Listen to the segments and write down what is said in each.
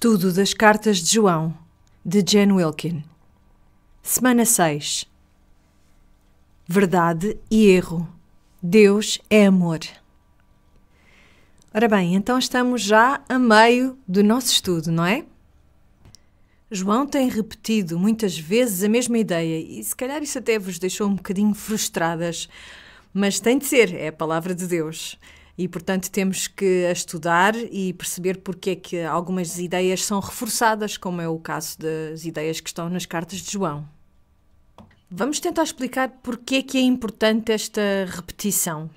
Estudo das Cartas de João, de Jen Wilkin. Semana 6. Verdade e erro. Deus é amor. Ora bem, então estamos já a meio do nosso estudo, não é? João tem repetido muitas vezes a mesma ideia e se calhar isso até vos deixou um bocadinho frustradas, mas tem de ser, é a palavra de Deus. E, portanto, temos que a estudar e perceber porque é que algumas ideias são reforçadas, como é o caso das ideias que estão nas cartas de João. Vamos tentar explicar porque é que é importante esta repetição.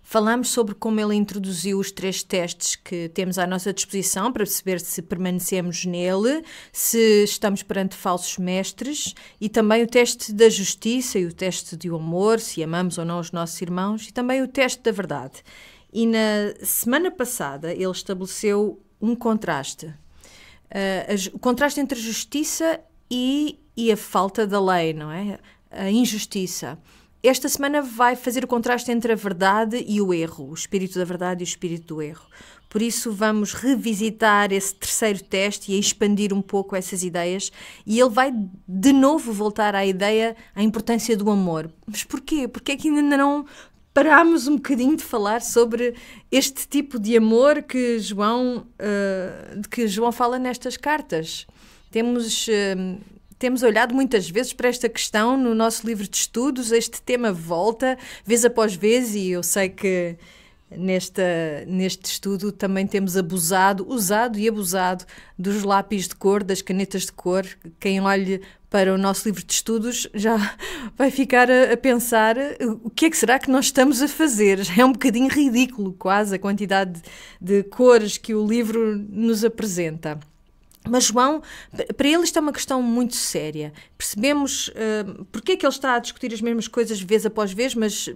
Falamos sobre como ele introduziu os 3 testes que temos à nossa disposição para perceber se permanecemos nele, se estamos perante falsos mestres, e também o teste da justiça e o teste do amor, se amamos ou não os nossos irmãos, e também o teste da verdade. E na semana passada ele estabeleceu um contraste. O contraste entre a justiça e a falta da lei, não é? A injustiça. Esta semana vai fazer o contraste entre a verdade e o erro, o espírito da verdade e o espírito do erro. Por isso vamos revisitar esse 3º teste e expandir um pouco essas ideias. E ele vai de novo voltar à ideia, à importância do amor. Mas porquê? Porque é que ainda não parámos um bocadinho de falar sobre este tipo de amor que João fala nestas cartas? Temos olhado muitas vezes para esta questão no nosso livro de estudos, este tema volta, vez após vez, e eu sei que neste estudo também temos usado e abusado dos lápis de cor, das canetas de cor. Quem olhe para o nosso livro de estudos já vai ficar a pensar o que é que será que nós estamos a fazer. É um bocadinho ridículo quase a quantidade de cores que o livro nos apresenta. Mas João, para ele isto é uma questão muito séria. Percebemos porque é que ele está a discutir as mesmas coisas vez após vez, mas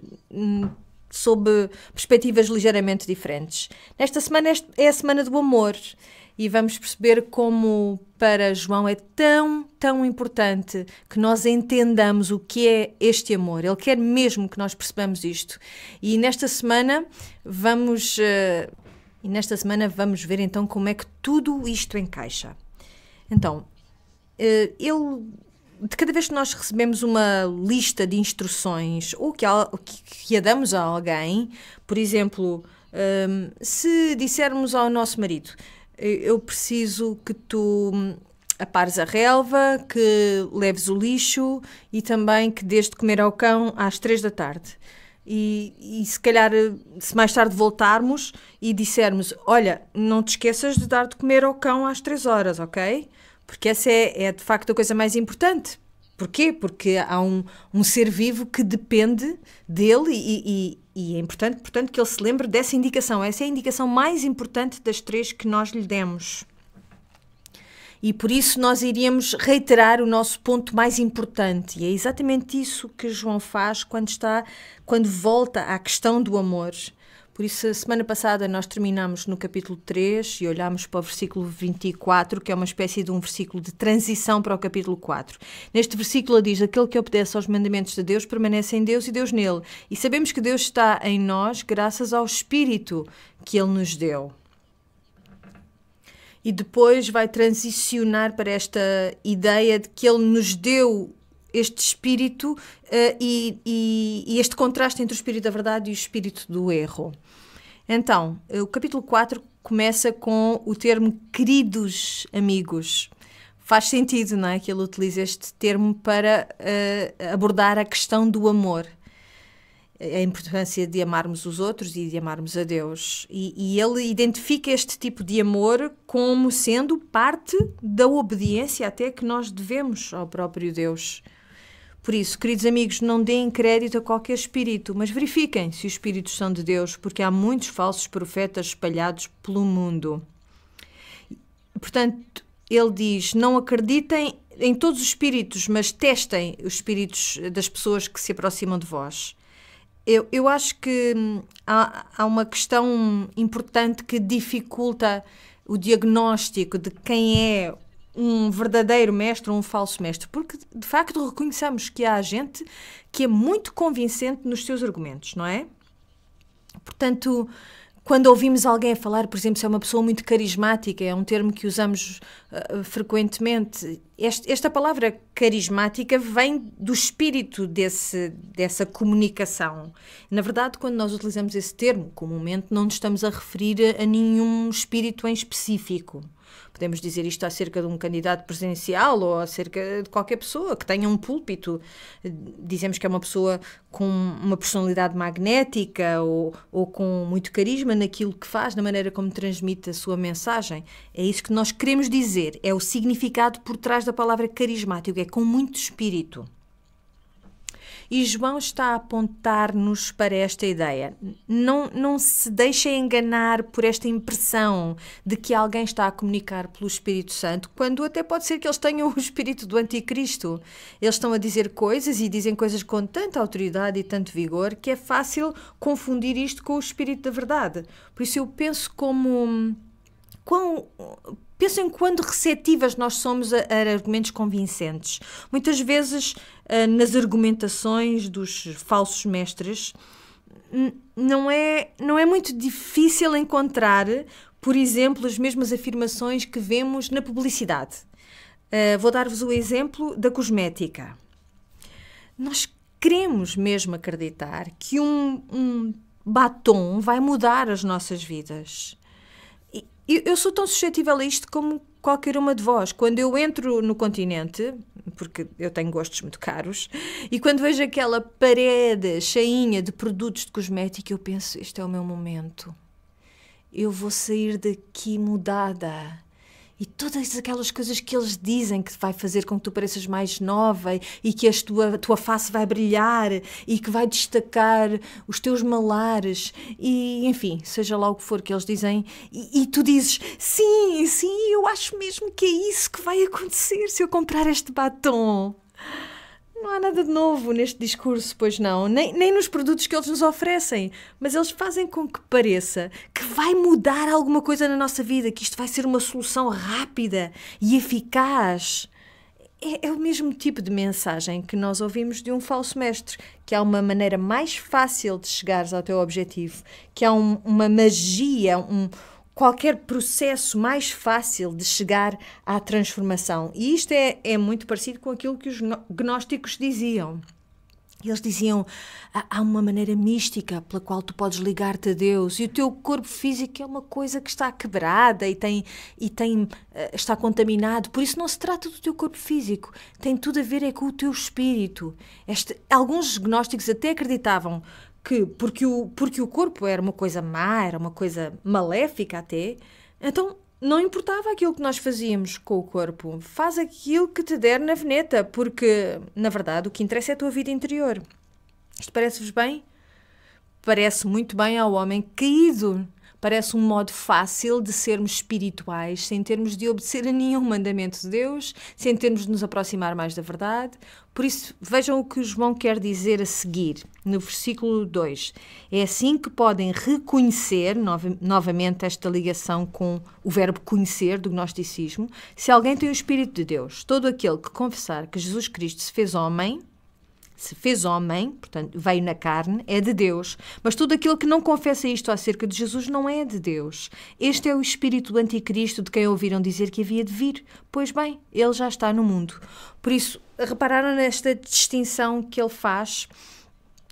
sob perspectivas ligeiramente diferentes. Nesta semana é a semana do amor e vamos perceber como para João é tão importante que nós entendamos o que é este amor. Ele quer mesmo que nós percebamos isto. E nesta semana vamos ver então como é que tudo isto encaixa. Então, de cada vez que nós recebemos uma lista de instruções ou que a damos a alguém, por exemplo, se dissermos ao nosso marido, eu preciso que tu apares a relva, que leves o lixo e também que dês de comer ao cão às 3 da tarde. E se calhar, se mais tarde voltarmos e dissermos, olha, não te esqueças de dar de comer ao cão às 3 horas, ok? Porque essa é de facto a coisa mais importante. Porquê? Porque há um ser vivo que depende dele e é importante, portanto, que ele se lembre dessa indicação. Essa é a indicação mais importante das 3 que nós lhe demos. E por isso nós iríamos reiterar o nosso ponto mais importante. E é exatamente isso que João faz quando volta à questão do amor. Por isso, a semana passada nós terminamos no capítulo 3 e olhámos para o versículo 24, que é uma espécie de um versículo de transição para o capítulo 4. Neste versículo ele diz, aquele que obedece aos mandamentos de Deus permanece em Deus e Deus nele. E sabemos que Deus está em nós graças ao Espírito que Ele nos deu. E depois vai transicionar para esta ideia de que Ele nos deu este espírito e este contraste entre o espírito da verdade e o espírito do erro. Então, o capítulo 4 começa com o termo queridos amigos. Faz sentido, não é? Que ele utiliza este termo para abordar a questão do amor. A importância de amarmos os outros e de amarmos a Deus. E ele identifica este tipo de amor como sendo parte da obediência até que nós devemos ao próprio Deus. Por isso, queridos amigos, não deem crédito a qualquer espírito, mas verifiquem se os espíritos são de Deus, porque há muitos falsos profetas espalhados pelo mundo. Portanto, ele diz, não acreditem em todos os espíritos, mas testem os espíritos das pessoas que se aproximam de vós. Eu acho que há uma questão importante que dificulta o diagnóstico de quem é um verdadeiro mestre ou um falso mestre, porque de facto reconheçamos que há gente que é muito convincente nos seus argumentos, não é? Portanto, quando ouvimos alguém a falar, por exemplo, se é uma pessoa muito carismática, é um termo que usamos frequentemente. Esta palavra carismática vem do espírito dessa comunicação. Na verdade, quando nós utilizamos esse termo, comumente, não nos estamos a referir a nenhum espírito em específico. Podemos dizer isto acerca de um candidato presidencial ou acerca de qualquer pessoa que tenha um púlpito. Dizemos que é uma pessoa com uma personalidade magnética ou com muito carisma naquilo que faz, na maneira como transmite a sua mensagem. É isso que nós queremos dizer. É o significado por trás da palavra carismático. É com muito espírito. E João está a apontar-nos para esta ideia. Não se deixem enganar por esta impressão de que alguém está a comunicar pelo Espírito Santo, quando até pode ser que eles tenham o espírito do anticristo. Eles estão a dizer coisas e dizem coisas com tanta autoridade e tanto vigor que é fácil confundir isto com o espírito da verdade. Por isso eu penso Penso em quão receptivas nós somos a argumentos convincentes. Muitas vezes, nas argumentações dos falsos mestres, não é muito difícil encontrar, por exemplo, as mesmas afirmações que vemos na publicidade. Vou dar-vos o exemplo da cosmética. Nós queremos mesmo acreditar que um batom vai mudar as nossas vidas. Eu sou tão suscetível a isto como qualquer uma de vós. Quando eu entro no Continente, porque eu tenho gostos muito caros, e quando vejo aquela parede cheinha de produtos de cosmética, eu penso, este é o meu momento. Eu vou sair daqui mudada. E todas aquelas coisas que eles dizem que vai fazer com que tu pareças mais nova e que a tua face vai brilhar e que vai destacar os teus malares e, enfim, seja lá o que for que eles dizem. E tu dizes, sim, eu acho mesmo que é isso que vai acontecer se eu comprar este batom. Não há nada de novo neste discurso, pois não, nem nos produtos que eles nos oferecem, mas eles fazem com que pareça que vai mudar alguma coisa na nossa vida, que isto vai ser uma solução rápida e eficaz. É o mesmo tipo de mensagem que nós ouvimos de um falso mestre, que há uma maneira mais fácil de chegares ao teu objetivo, que há uma magia, qualquer processo mais fácil de chegar à transformação. E isto é muito parecido com aquilo que os gnósticos diziam. Eles diziam, há uma maneira mística pela qual tu podes ligar-te a Deus e o teu corpo físico é uma coisa que está quebrada está contaminado. Por isso não se trata do teu corpo físico, tem tudo a ver com o teu espírito. Alguns gnósticos até acreditavam que porque o corpo era uma coisa má, era uma coisa maléfica até, então não importava aquilo que nós fazíamos com o corpo. Faz aquilo que te der na veneta, porque, na verdade, o que interessa é a tua vida interior. Isto parece-vos bem? Parece muito bem ao homem caído. Parece um modo fácil de sermos espirituais, sem termos de obedecer a nenhum mandamento de Deus, sem termos de nos aproximar mais da verdade. Por isso, vejam o que João quer dizer a seguir, no versículo 2. É assim que podem reconhecer, novamente esta ligação com o verbo conhecer do gnosticismo, se alguém tem o Espírito de Deus. Todo aquele que confessar que Jesus Cristo se fez homem, portanto, veio na carne, é de Deus. Mas todo aquele que não confessa isto acerca de Jesus não é de Deus. Este é o espírito do anticristo de quem ouviram dizer que havia de vir. Pois bem, ele já está no mundo. Por isso, repararam nesta distinção que ele faz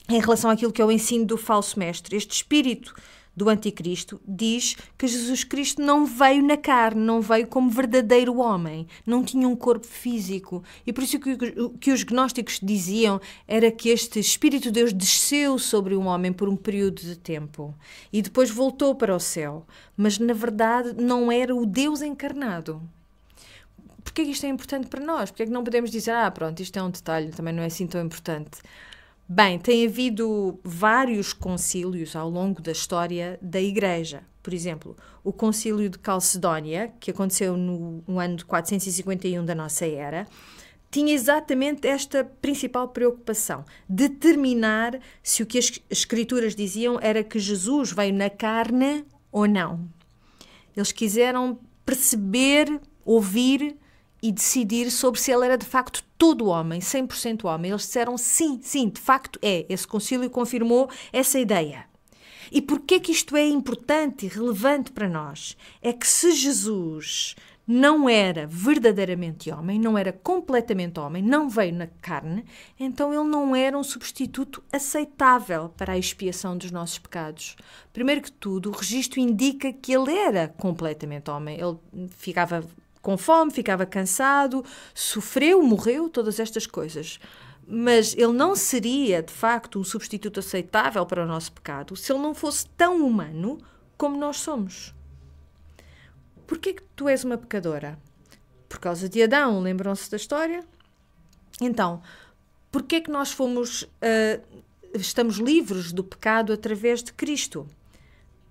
em relação àquilo que é o ensino do falso mestre. Este espírito do anticristo diz que Jesus Cristo não veio na carne, não veio como verdadeiro homem, não tinha um corpo físico. E por isso que os gnósticos diziam era que este Espírito de Deus desceu sobre um homem por um período de tempo e depois voltou para o céu. Mas, na verdade, não era o Deus encarnado. Porquê que isto é importante para nós? Porquê que não podemos dizer, pronto, isto é um detalhe, também não é assim tão importante? Bem, tem havido vários concílios ao longo da história da Igreja. Por exemplo, o concílio de Calcedónia, que aconteceu no ano de 451 da nossa era, tinha exatamente esta principal preocupação, determinar se o que as Escrituras diziam era que Jesus veio na carne ou não. Eles quiseram perceber, ouvir e decidir sobre se ele era de facto todo homem, 100% homem. Eles disseram sim, de facto é. Esse concílio confirmou essa ideia. E porquê que isto é importante e relevante para nós? É que se Jesus não era verdadeiramente homem, não era completamente homem, não veio na carne, então ele não era um substituto aceitável para a expiação dos nossos pecados. Primeiro que tudo, o registro indica que ele era completamente homem. Ele ficava com fome, ficava cansado, sofreu, morreu, todas estas coisas. Mas ele não seria, de facto, um substituto aceitável para o nosso pecado se ele não fosse tão humano como nós somos. Porquê que tu és uma pecadora? Por causa de Adão, lembram-se da história? Então, porquê que nós estamos livres do pecado através de Cristo?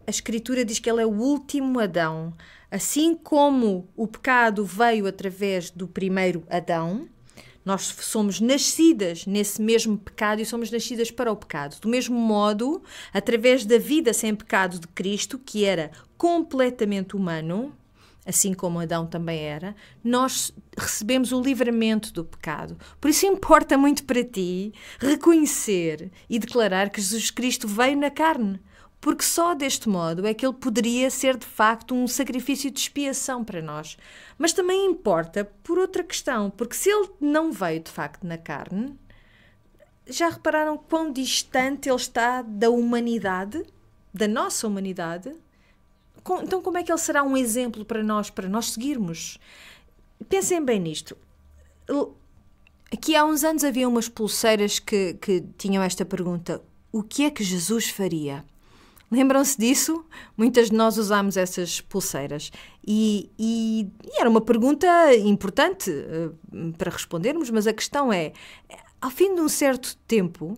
A Escritura diz que ele é o último Adão. Assim como o pecado veio através do primeiro Adão, nós somos nascidas nesse mesmo pecado e somos nascidas para o pecado. Do mesmo modo, através da vida sem pecado de Cristo, que era completamente humano, assim como Adão também era, nós recebemos o livramento do pecado. Por isso importa muito para ti reconhecer e declarar que Jesus Cristo veio na carne, porque só deste modo é que ele poderia ser de facto um sacrifício de expiação para nós. Mas também importa por outra questão, porque se ele não veio de facto na carne, já repararam quão distante ele está da humanidade, da nossa humanidade? Então como é que ele será um exemplo para nós seguirmos? Pensem bem nisto. Aqui há uns anos havia umas pulseiras que tinham esta pergunta: o que é que Jesus faria? Lembram-se disso? Muitas de nós usámos essas pulseiras. E era uma pergunta importante para respondermos, mas a questão é, ao fim de um certo tempo,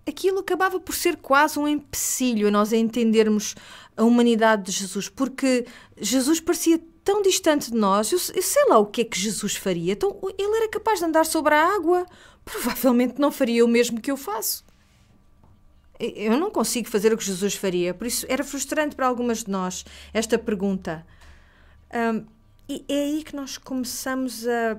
aquilo acabava por ser quase um empecilho a nós entendermos a humanidade de Jesus, porque Jesus parecia tão distante de nós. Eu sei lá o que é que Jesus faria. Então, ele era capaz de andar sobre a água. Provavelmente não faria o mesmo que eu faço. Eu não consigo fazer o que Jesus faria, por isso era frustrante para algumas de nós esta pergunta. E é aí que nós começamos a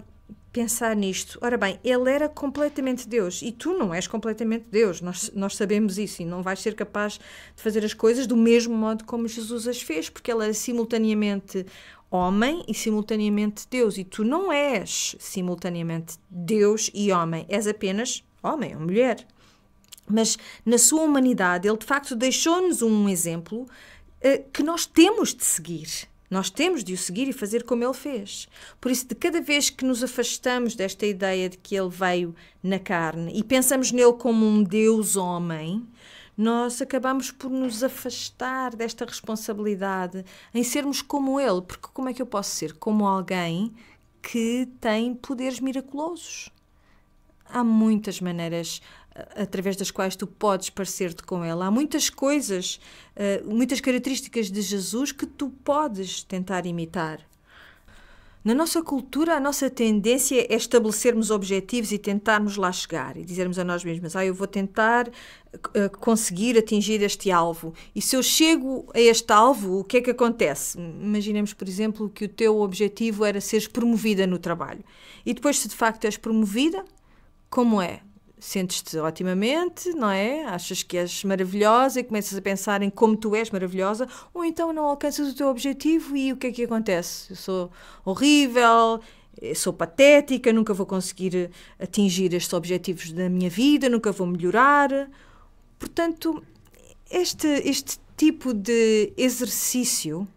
pensar nisto. Ora bem, ele era completamente Deus e tu não és completamente Deus, nós sabemos isso, e não vais ser capaz de fazer as coisas do mesmo modo como Jesus as fez, porque ele era simultaneamente homem e simultaneamente Deus, e tu não és simultaneamente Deus e homem, és apenas homem ou mulher. Mas na sua humanidade ele de facto deixou-nos um exemplo que nós temos de seguir. Nós temos de o seguir e fazer como ele fez. Por isso, de cada vez que nos afastamos desta ideia de que ele veio na carne e pensamos nele como um Deus-homem, nós acabamos por nos afastar desta responsabilidade em sermos como ele. Porque como é que eu posso ser como alguém que tem poderes miraculosos? Há muitas maneiras através das quais tu podes parecer-te com ele. Há muitas coisas, muitas características de Jesus que tu podes tentar imitar. Na nossa cultura, a nossa tendência é estabelecermos objetivos e tentarmos lá chegar e dizermos a nós mesmos: eu vou tentar conseguir atingir este alvo. E se eu chego a este alvo, o que é que acontece? Imaginemos, por exemplo, que o teu objetivo era seres promovida no trabalho. E depois, se de facto és promovida, como é? Sentes-te otimamente, não é? Achas que és maravilhosa e começas a pensar em como tu és maravilhosa, ou então não alcanças o teu objetivo e o que é que acontece? Eu sou horrível, eu sou patética, nunca vou conseguir atingir estes objetivos da minha vida, nunca vou melhorar. Portanto, este tipo de exercício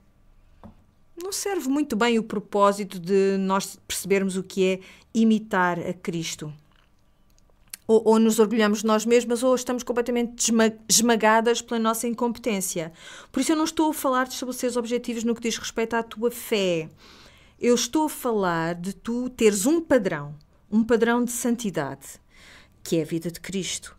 não serve muito bem o propósito de nós percebermos o que é imitar a Cristo. Ou nos orgulhamos de nós mesmas, ou estamos completamente esmagadas pela nossa incompetência. Por isso eu não estou a falar de estabelecer objetivos no que diz respeito à tua fé. Eu estou a falar de tu teres um padrão de santidade, que é a vida de Cristo.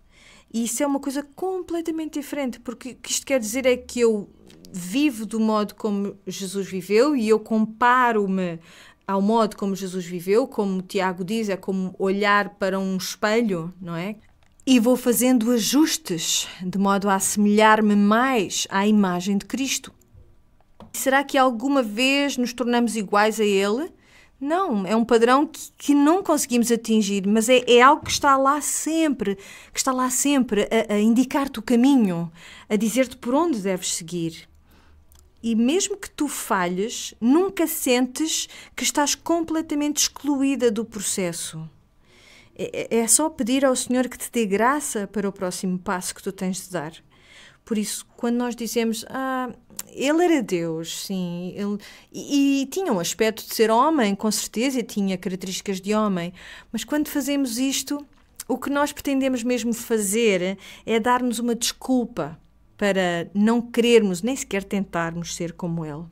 E isso é uma coisa completamente diferente, porque o que isto quer dizer é que eu vivo do modo como Jesus viveu e eu comparo-me ao modo como Jesus viveu, como o Tiago diz, é como olhar para um espelho, não é? E vou fazendo ajustes, de modo a assemelhar-me mais à imagem de Cristo. Será que alguma vez nos tornamos iguais a Ele? Não, é um padrão que não conseguimos atingir, mas é algo que está lá sempre, a indicar-te o caminho, a dizer-te por onde deves seguir. E mesmo que tu falhes, nunca sentes que estás completamente excluída do processo. É só pedir ao Senhor que te dê graça para o próximo passo que tu tens de dar. Por isso, quando nós dizemos, ele era Deus, sim, e tinha um aspecto de ser homem, com certeza, e tinha características de homem, mas quando fazemos isto, o que nós pretendemos mesmo fazer é dar-nos uma desculpa para não querermos, nem sequer tentarmos ser como ele.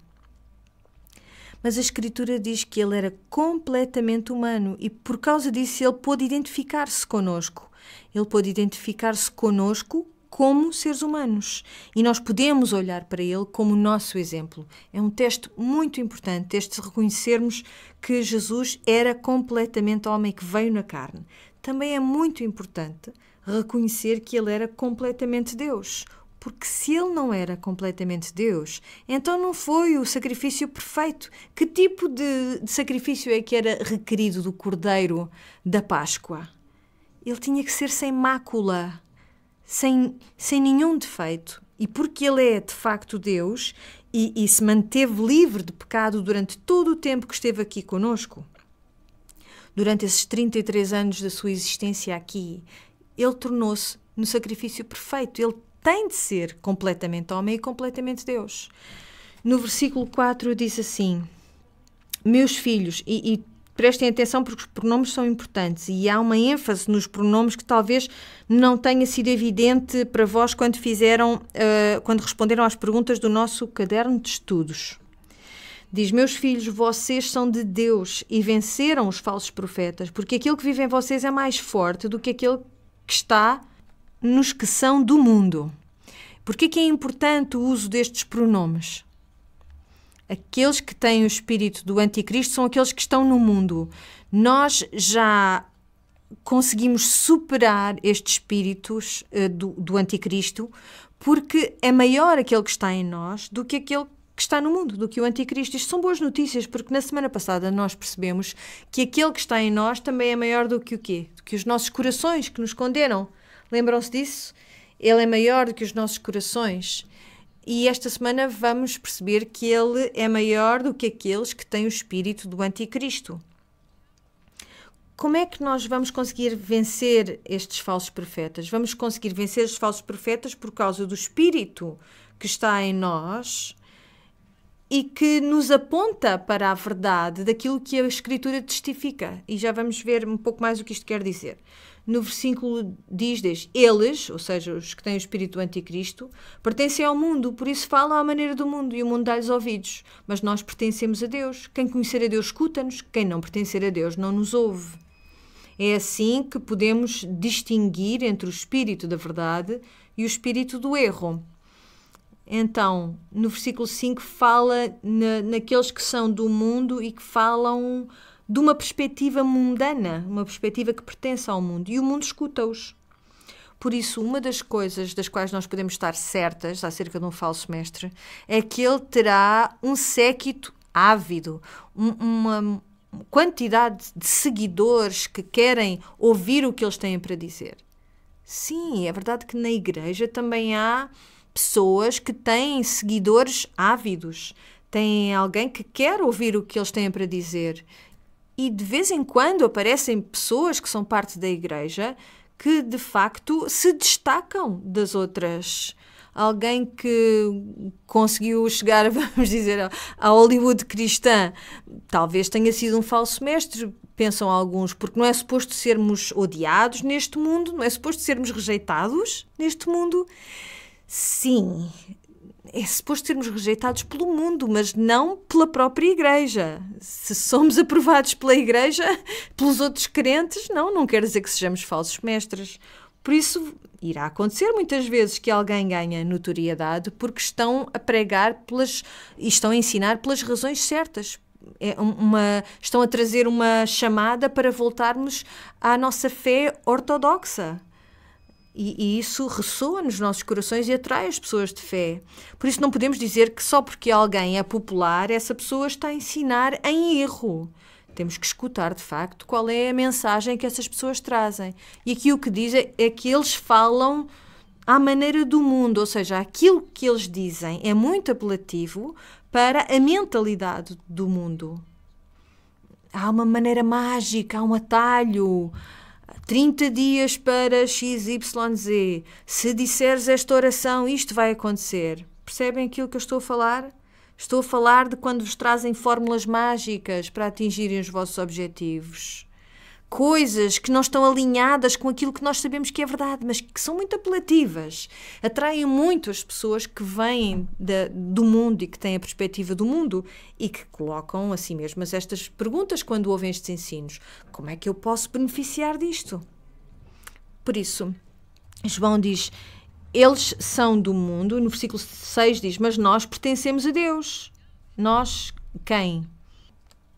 Mas a Escritura diz que ele era completamente humano e por causa disso ele pôde identificar-se connosco. Ele pôde identificar-se connosco como seres humanos e nós podemos olhar para ele como nosso exemplo. É um teste muito importante, este de reconhecermos que Jesus era completamente homem, que veio na carne. Também é muito importante reconhecer que ele era completamente Deus. Porque se ele não era completamente Deus, então não foi o sacrifício perfeito. Que tipo de sacrifício é que era requerido do Cordeiro da Páscoa? Ele tinha que ser sem mácula, sem nenhum defeito. E porque ele é de facto Deus e se manteve livre de pecado durante todo o tempo que esteve aqui conosco, durante esses 33 anos da sua existência aqui, ele tornou-se no sacrifício perfeito. Ele tem de ser completamente homem e completamente Deus. No versículo 4 diz assim: meus filhos, e prestem atenção porque os pronomes são importantes e há uma ênfase nos pronomes que talvez não tenha sido evidente para vós quando responderam às perguntas do nosso caderno de estudos. Diz: meus filhos, vocês são de Deus e venceram os falsos profetas, porque aquele que vive em vocês é mais forte do que aquele que está nos que são do mundo. Por que é importante o uso destes pronomes? Aqueles que têm o espírito do anticristo são aqueles que estão no mundo. Nós já conseguimos superar estes espíritos do anticristo porque é maior aquele que está em nós do que aquele que está no mundo, do que o anticristo. Isto são boas notícias, porque na semana passada nós percebemos que aquele que está em nós também é maior do que o quê? Do que os nossos corações que nos condenam. Lembram-se disso? Ele é maior do que os nossos corações. E esta semana vamos perceber que ele é maior do que aqueles que têm o espírito do anticristo. Como é que nós vamos conseguir vencer estes falsos profetas? Vamos conseguir vencer os falsos profetas por causa do espírito que está em nós e que nos aponta para a verdade daquilo que a Escritura testifica. E já vamos ver um pouco mais o que isto quer dizer. No versículo diz eles, ou seja, os que têm o espírito do anticristo, pertencem ao mundo, por isso falam à maneira do mundo e o mundo dá-lhes ouvidos. Mas nós pertencemos a Deus. Quem conhecer a Deus escuta-nos, quem não pertencer a Deus não nos ouve. É assim que podemos distinguir entre o espírito da verdade e o espírito do erro. Então, no versículo 5 fala naqueles que são do mundo e que falam de uma perspectiva mundana, uma perspectiva que pertence ao mundo, e o mundo escuta-os. Por isso, uma das coisas das quais nós podemos estar certas acerca de um falso mestre é que ele terá um séquito ávido, uma quantidade de seguidores que querem ouvir o que eles têm para dizer. Sim, é verdade que na igreja também há pessoas que têm seguidores ávidos, têm alguém que quer ouvir o que eles têm para dizer. E de vez em quando aparecem pessoas que são parte da igreja que de facto se destacam das outras. Alguém que conseguiu chegar, vamos dizer, à Hollywood cristã, talvez tenha sido um falso mestre, pensam alguns, porque não é suposto sermos odiados neste mundo, não é suposto sermos rejeitados neste mundo. Sim, é suposto sermos rejeitados pelo mundo, mas não pela própria igreja. Se somos aprovados pela igreja, pelos outros crentes, não quer dizer que sejamos falsos mestres. Por isso, irá acontecer muitas vezes que alguém ganha notoriedade porque estão a pregar e estão a ensinar pelas razões certas. Estão a trazer uma chamada para voltarmos à nossa fé ortodoxa. E isso ressoa nos nossos corações e atrai as pessoas de fé. Por isso não podemos dizer que só porque alguém é popular, essa pessoa está a ensinar em erro. Temos que escutar, de facto, qual é a mensagem que essas pessoas trazem. E aqui o que diz é que eles falam à maneira do mundo, ou seja, aquilo que eles dizem é muito apelativo para a mentalidade do mundo. Há uma maneira mágica, há um atalho. 30 dias para XYZ. Se disseres esta oração, isto vai acontecer. Percebem aquilo que eu estou a falar? Estou a falar de quando vos trazem fórmulas mágicas para atingirem os vossos objetivos. Coisas que não estão alinhadas com aquilo que nós sabemos que é verdade, mas que são muito apelativas. Atraem muito as pessoas que vêm do mundo e que têm a perspectiva do mundo e que colocam a si mesmas estas perguntas quando ouvem estes ensinos. Como é que eu posso beneficiar disto? Por isso, João diz, eles são do mundo, no versículo 6 diz, mas nós pertencemos a Deus. Nós, quem?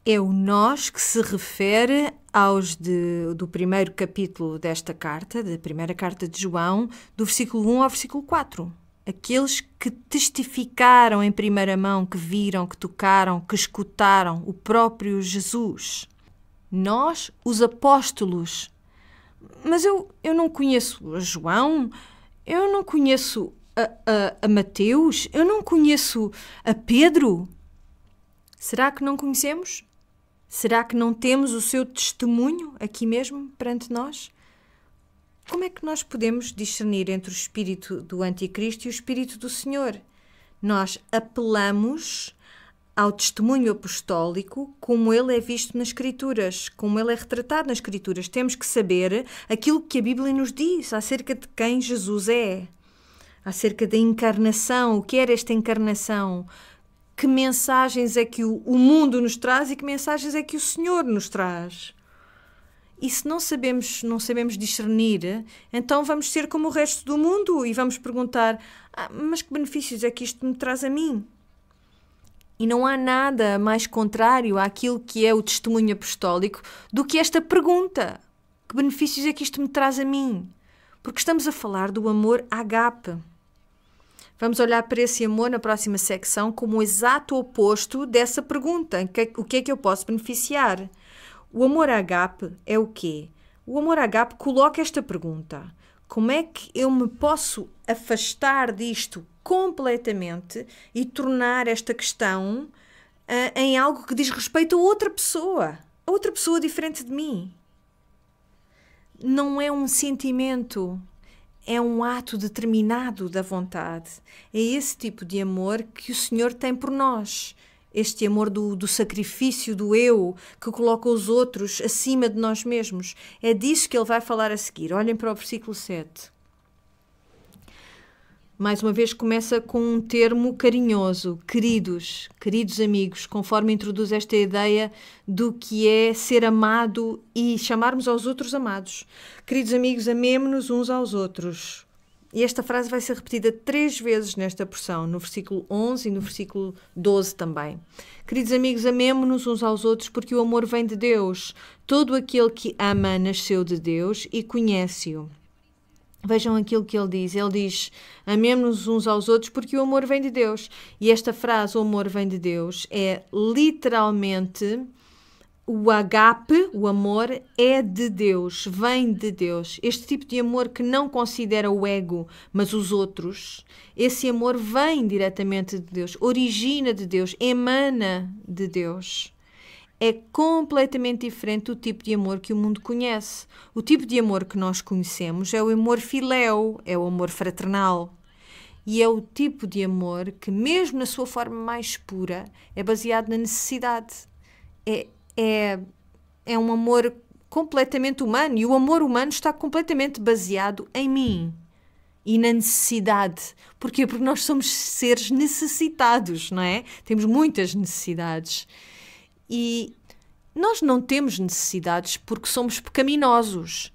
É o nós que se refere aos do primeiro capítulo desta carta, da primeira carta de João, do versículo 1 ao versículo 4. Aqueles que testificaram em primeira mão, que viram, que tocaram, que escutaram o próprio Jesus. Nós, os apóstolos. Mas eu não conheço a João, eu não conheço a Mateus, eu não conheço a Pedro. Será que não conhecemos? Será que não temos o seu testemunho aqui mesmo perante nós? Como é que nós podemos discernir entre o espírito do anticristo e o espírito do Senhor? Nós apelamos ao testemunho apostólico como ele é visto nas Escrituras, como ele é retratado nas Escrituras. Temos que saber aquilo que a Bíblia nos diz acerca de quem Jesus é, acerca da encarnação, o que era esta encarnação, que mensagens é que o mundo nos traz e que mensagens é que o Senhor nos traz. E se não sabemos discernir, então vamos ser como o resto do mundo e vamos perguntar, mas que benefícios é que isto me traz a mim? E não há nada mais contrário àquilo que é o testemunho apostólico do que esta pergunta. Que benefícios é que isto me traz a mim? Porque estamos a falar do amor ágape. Vamos olhar para esse amor na próxima secção como o exato oposto dessa pergunta. O que é que eu posso beneficiar? O amor ágape é o quê? O amor ágape coloca esta pergunta. Como é que eu me posso afastar disto completamente e tornar esta questão em algo que diz respeito a outra pessoa diferente de mim? Não é um sentimento, é um ato determinado da vontade. É esse tipo de amor que o Senhor tem por nós. Este amor do sacrifício do eu, que coloca os outros acima de nós mesmos. É disso que ele vai falar a seguir. Olhem para o versículo 7. Mais uma vez começa com um termo carinhoso, queridos amigos, conforme introduz esta ideia do que é ser amado e chamarmos aos outros amados. Queridos amigos, amemo-nos uns aos outros. E esta frase vai ser repetida 3 vezes nesta porção, no versículo 11 e no versículo 12 também. Queridos amigos, amemo-nos uns aos outros porque o amor vem de Deus. Todo aquele que ama nasceu de Deus e conhece-o. Vejam aquilo que ele diz. Ele diz, amemo-nos uns aos outros porque o amor vem de Deus. E esta frase, o amor vem de Deus, é literalmente o agape, o amor, é de Deus, vem de Deus. Este tipo de amor que não considera o ego, mas os outros, esse amor vem diretamente de Deus, origina de Deus, emana de Deus. É completamente diferente do tipo de amor que o mundo conhece. O tipo de amor que nós conhecemos é o amor filéu, é o amor fraternal. E é o tipo de amor que, mesmo na sua forma mais pura, é baseado na necessidade. É um amor completamente humano. E o amor humano está completamente baseado em mim e na necessidade. Porquê? Porque nós somos seres necessitados, não é? Temos muitas necessidades. E nós não temos necessidades porque somos pecaminosos.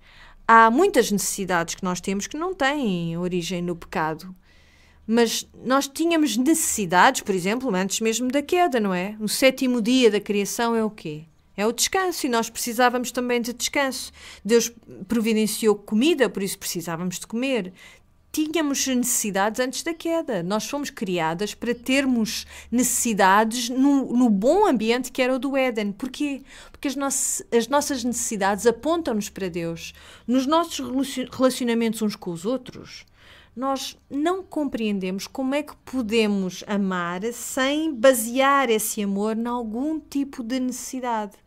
Há muitas necessidades que nós temos que não têm origem no pecado. Mas nós tínhamos necessidades, por exemplo, antes mesmo da queda, não é? O 7º dia da criação é o quê? É o descanso, e nós precisávamos também de descanso. Deus providenciou comida, por isso precisávamos de comer. tínhamos necessidades antes da queda. Nós fomos criadas para termos necessidades no bom ambiente que era o do Éden. Porquê? Porque as nossas necessidades apontam-nos para Deus. Nos nossos relacionamentos uns com os outros, nós não compreendemos como é que podemos amar sem basear esse amor em algum tipo de necessidade.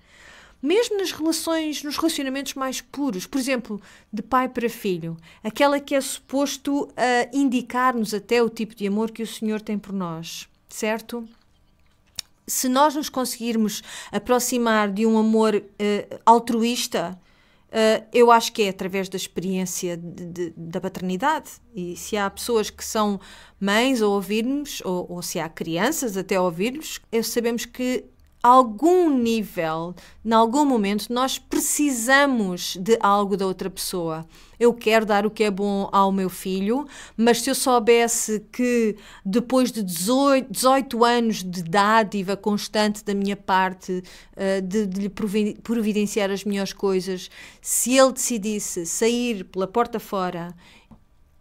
Mesmo nas relações, nos relacionamentos mais puros, por exemplo, de pai para filho, aquela que é suposto indicar-nos até o tipo de amor que o Senhor tem por nós, certo? Se nós nos conseguirmos aproximar de um amor altruísta, eu acho que é através da experiência da paternidade. E se há pessoas que são mães a ouvir-nos, ou se há crianças até a ouvir-nos, sabemos que a algum nível, em algum momento, nós precisamos de algo da outra pessoa. Eu quero dar o que é bom ao meu filho, mas se eu soubesse que depois de 18 anos de dádiva constante da minha parte, de lhe providenciar as melhores coisas, se ele decidisse sair pela porta fora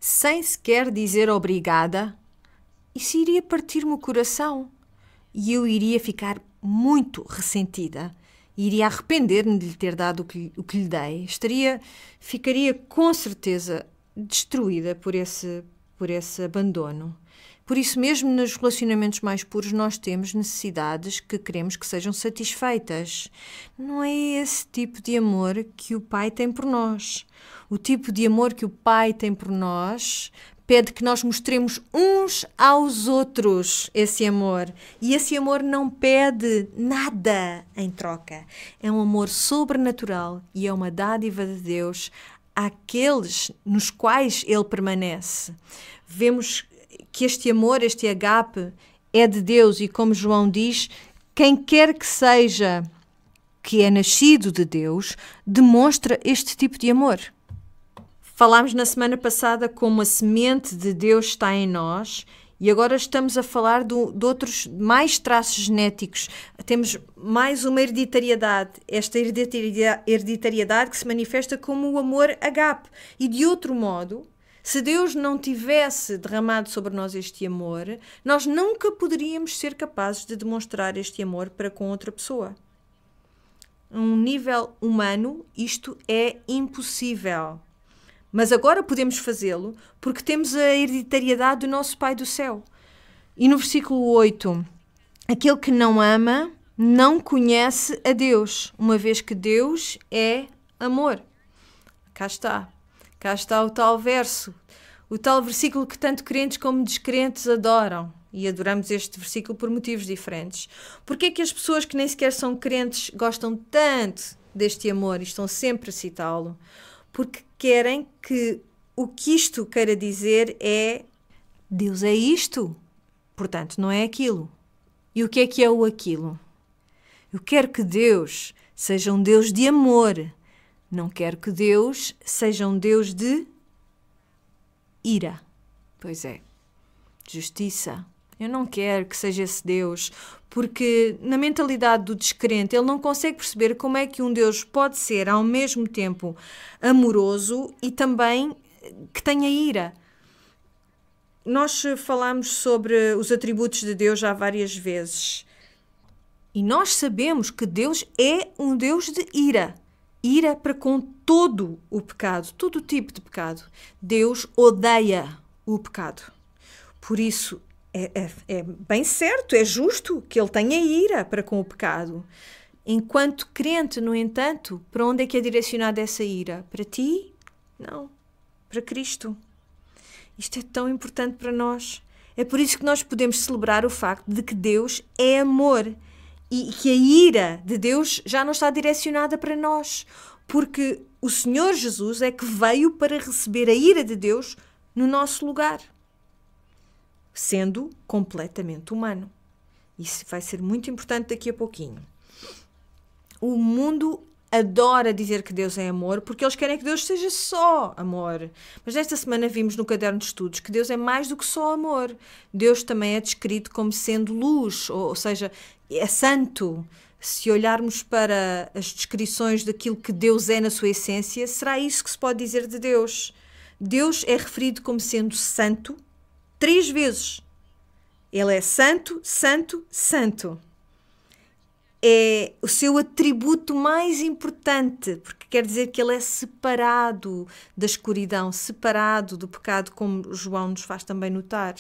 sem sequer dizer obrigada, isso iria partir-me o coração e eu iria ficar muito ressentida, iria arrepender-me de lhe ter dado o que lhe dei, ficaria com certeza destruída por esse abandono. Por isso mesmo, nos relacionamentos mais puros, nós temos necessidades que queremos que sejam satisfeitas. Não é esse tipo de amor que o Pai tem por nós. O tipo de amor que o Pai tem por nós pede que nós mostremos uns aos outros esse amor. E esse amor não pede nada em troca. É um amor sobrenatural e é uma dádiva de Deus àqueles nos quais Ele permanece. Vemos que este amor, este agape, é de Deus e, como João diz, quem quer que seja que é nascido de Deus, demonstra este tipo de amor. Falámos na semana passada como a semente de Deus está em nós e agora estamos a falar de outros mais traços genéticos. Temos mais uma hereditariedade, esta hereditariedade que se manifesta como o amor agape. E de outro modo, se Deus não tivesse derramado sobre nós este amor, nós nunca poderíamos ser capazes de demonstrar este amor para com outra pessoa. A um nível humano, isto é impossível. Mas agora podemos fazê-lo porque temos a hereditariedade do nosso Pai do Céu. E no versículo 8, aquele que não ama não conhece a Deus, uma vez que Deus é amor. Cá está o tal verso, o tal versículo que tanto crentes como descrentes adoram. E adoramos este versículo por motivos diferentes. Porquê é que as pessoas que nem sequer são crentes gostam tanto deste amor e estão sempre a citá-lo? Porque querem que o que isto queira dizer é Deus é isto, portanto não é aquilo. E o que é o aquilo? Eu quero que Deus seja um Deus de amor. Não quero que Deus seja um Deus de ira. Pois é, justiça. Eu não quero que seja esse Deus, porque na mentalidade do descrente ele não consegue perceber como é que um Deus pode ser ao mesmo tempo amoroso e também que tenha ira. Nós falámos sobre os atributos de Deus já várias vezes e nós sabemos que Deus é um Deus de ira. Ira para com todo o pecado, todo o tipo de pecado. Deus odeia o pecado. Por isso, é bem certo, é justo que ele tenha ira para com o pecado. Enquanto crente, no entanto, para onde é que é direcionada essa ira? Para ti? Não. Para Cristo. Isto é tão importante para nós. É por isso que nós podemos celebrar o facto de que Deus é amor e que a ira de Deus já não está direcionada para nós, porque o Senhor Jesus é que veio para receber a ira de Deus no nosso lugar, sendo completamente humano. Isso vai ser muito importante daqui a pouquinho. O mundo adora dizer que Deus é amor porque eles querem que Deus seja só amor. Mas nesta semana vimos no caderno de estudos que Deus é mais do que só amor. Deus também é descrito como sendo luz, ou seja, é santo. Se olharmos para as descrições daquilo que Deus é na sua essência, será isso que se pode dizer de Deus. Deus é referido como sendo santo 3 vezes. Ele é santo, santo, santo. É o seu atributo mais importante, porque quer dizer que ele é separado da escuridão, separado do pecado, como João nos faz também notar.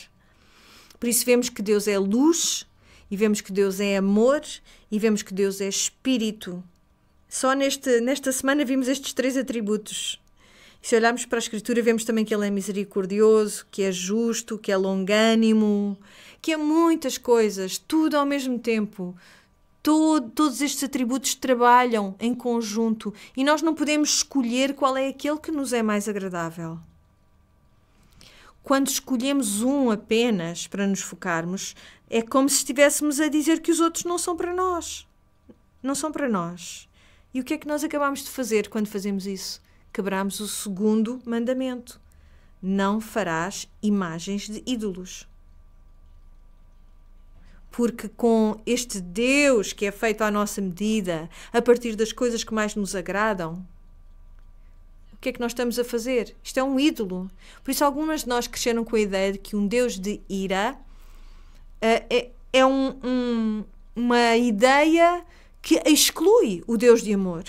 Por isso vemos que Deus é luz, e vemos que Deus é amor, e vemos que Deus é espírito. Só nesta semana vimos estes 3 atributos. E se olharmos para a Escritura, vemos também que ele é misericordioso, que é justo, que é longânimo, que é muitas coisas, tudo ao mesmo tempo. Todos estes atributos trabalham em conjunto e nós não podemos escolher qual é aquele que nos é mais agradável. Quando escolhemos um apenas para nos focarmos, é como se estivéssemos a dizer que os outros não são para nós. Não são para nós. E o que é que nós acabamos de fazer quando fazemos isso? Quebramos o 2º mandamento. Não farás imagens de ídolos. Porque com este Deus que é feito à nossa medida, a partir das coisas que mais nos agradam, o que é que nós estamos a fazer? Isto é um ídolo. Por isso algumas de nós cresceram com a ideia de que um Deus de ira é uma ideia que exclui o Deus de amor.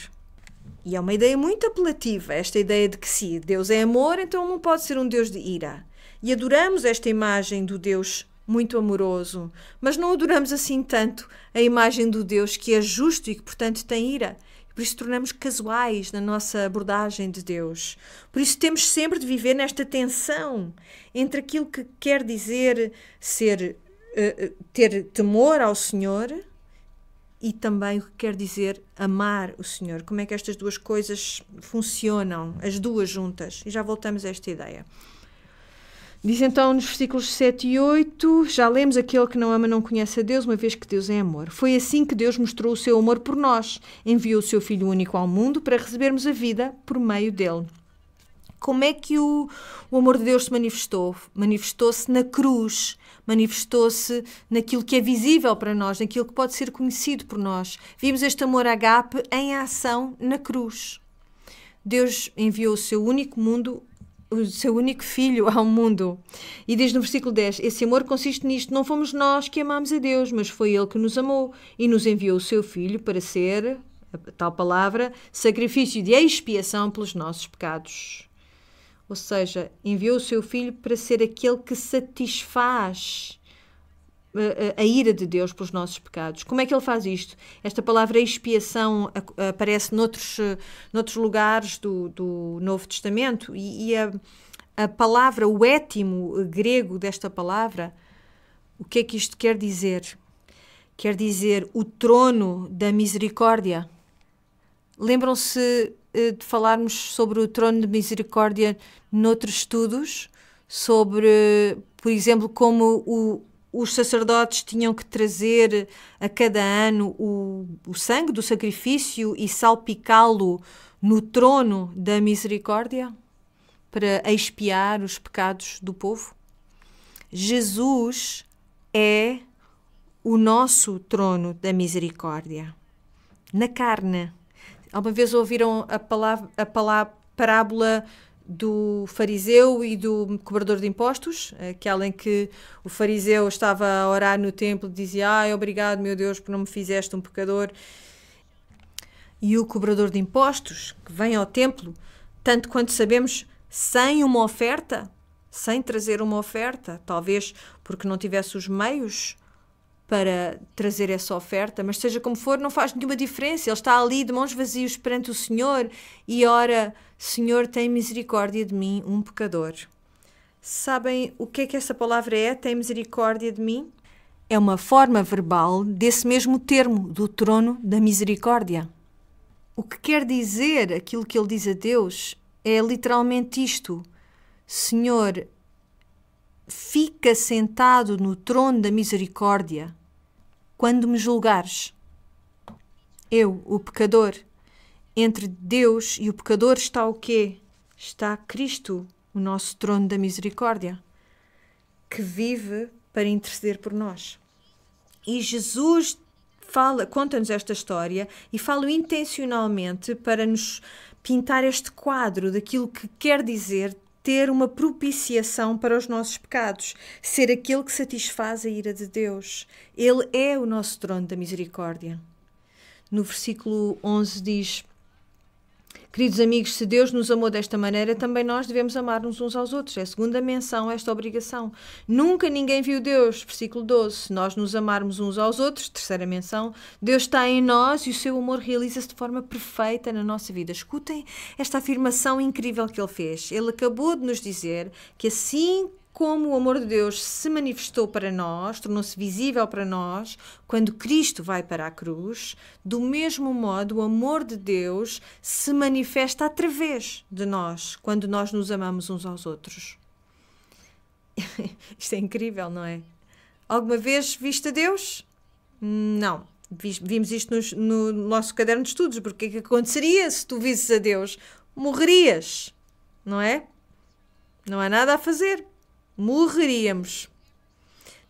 E é uma ideia muito apelativa, esta ideia de que se Deus é amor, então não pode ser um Deus de ira. E adoramos esta imagem do Deus muito amoroso, mas não adoramos assim tanto a imagem do Deus que é justo e que, portanto, tem ira. Por isso tornamos casuais na nossa abordagem de Deus. Por isso temos sempre de viver nesta tensão entre aquilo que quer dizer ter temor ao Senhor e também o que quer dizer amar o Senhor. Como é que estas duas coisas funcionam, as duas juntas? E já voltamos a esta ideia. Diz então nos versículos 7 e 8, já lemos: aquele que não ama não conhece a Deus, uma vez que Deus é amor. Foi assim que Deus mostrou o seu amor por nós. Enviou o seu Filho único ao mundo para recebermos a vida por meio dele. Como é que o amor de Deus se manifestou? Manifestou-se na cruz, manifestou-se naquilo que é visível para nós, naquilo que pode ser conhecido por nós. Vimos este amor agape em ação na cruz. Deus enviou o seu único Filho ao mundo. E diz no versículo 10, esse amor consiste nisto: não fomos nós que amamos a Deus, mas foi Ele que nos amou e nos enviou o seu Filho para ser, a tal palavra, sacrifício de expiação pelos nossos pecados. Ou seja, enviou o seu Filho para ser aquele que satisfaz a ira de Deus pelos nossos pecados. Como é que ele faz isto? Esta palavra expiação aparece noutros lugares do Novo Testamento e a palavra, o étimo grego desta palavra, o que é que isto quer dizer? Quer dizer o trono da misericórdia. Lembram-se de falarmos sobre o trono de misericórdia noutros estudos? Sobre, por exemplo, como os sacerdotes tinham que trazer a cada ano o sangue do sacrifício e salpicá-lo no trono da misericórdia para expiar os pecados do povo. Jesus é o nosso trono da misericórdia, na carne. Alguma vez ouviram a parábola do fariseu e do cobrador de impostos? Aquela em que o fariseu estava a orar no templo e dizia: ai, obrigado, meu Deus, por não me fizeste um pecador. E o cobrador de impostos, que vem ao templo, tanto quanto sabemos, sem uma oferta, sem trazer uma oferta, talvez porque não tivesse os meios para trazer essa oferta, mas seja como for, não faz nenhuma diferença. Ele está ali de mãos vazias perante o Senhor e ora: Senhor, tem misericórdia de mim, um pecador. Sabem o que é que essa palavra é? Tem misericórdia de mim? É uma forma verbal desse mesmo termo, do trono da misericórdia. O que quer dizer aquilo que ele diz a Deus é literalmente isto: Senhor, fica sentado no trono da misericórdia quando me julgares. Eu, o pecador. Entre Deus e o pecador está o quê? Está Cristo, o nosso trono da misericórdia, que vive para interceder por nós. E Jesus conta-nos esta história e fala intencionalmente para nos pintar este quadro daquilo que quer dizer ter uma propiciação para os nossos pecados, ser aquele que satisfaz a ira de Deus. Ele é o nosso trono da misericórdia. No versículo 11 diz: queridos amigos, se Deus nos amou desta maneira, também nós devemos amar-nos uns aos outros. É a segunda menção a esta obrigação. Nunca ninguém viu Deus. Versículo 12. Se nós nos amarmos uns aos outros, terceira menção, Deus está em nós e o seu amor realiza-se de forma perfeita na nossa vida. Escutem esta afirmação incrível que ele fez. Ele acabou de nos dizer que assim como o amor de Deus se manifestou para nós, tornou-se visível para nós, quando Cristo vai para a cruz, do mesmo modo o amor de Deus se manifesta através de nós, quando nós nos amamos uns aos outros. Isto é incrível, não é? Alguma vez viste a Deus? Não. Vimos isto no nosso caderno de estudos, porque o que aconteceria se tu visses a Deus? Morrerias, não é? Não há nada a fazer. Morreríamos.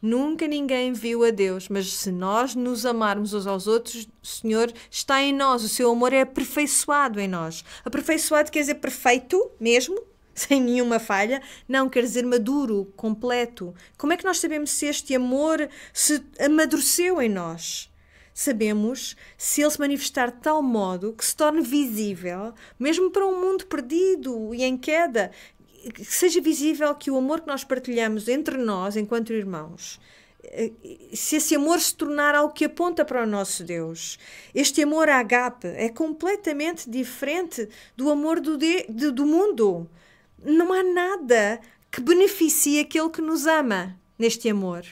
Nunca ninguém viu a Deus, mas se nós nos amarmos uns aos outros, o Senhor está em nós, o seu amor é aperfeiçoado em nós. Aperfeiçoado quer dizer perfeito mesmo, sem nenhuma falha? Não, quer dizer maduro, completo. Como é que nós sabemos se este amor se amadureceu em nós? Sabemos se ele se manifestar de tal modo que se torne visível, mesmo para um mundo perdido e em queda, que seja visível que o amor que nós partilhamos entre nós, enquanto irmãos, se esse amor se tornar algo que aponta para o nosso Deus. Este amor ágape é completamente diferente do amor do mundo. Não há nada que beneficie aquele que nos ama neste amor.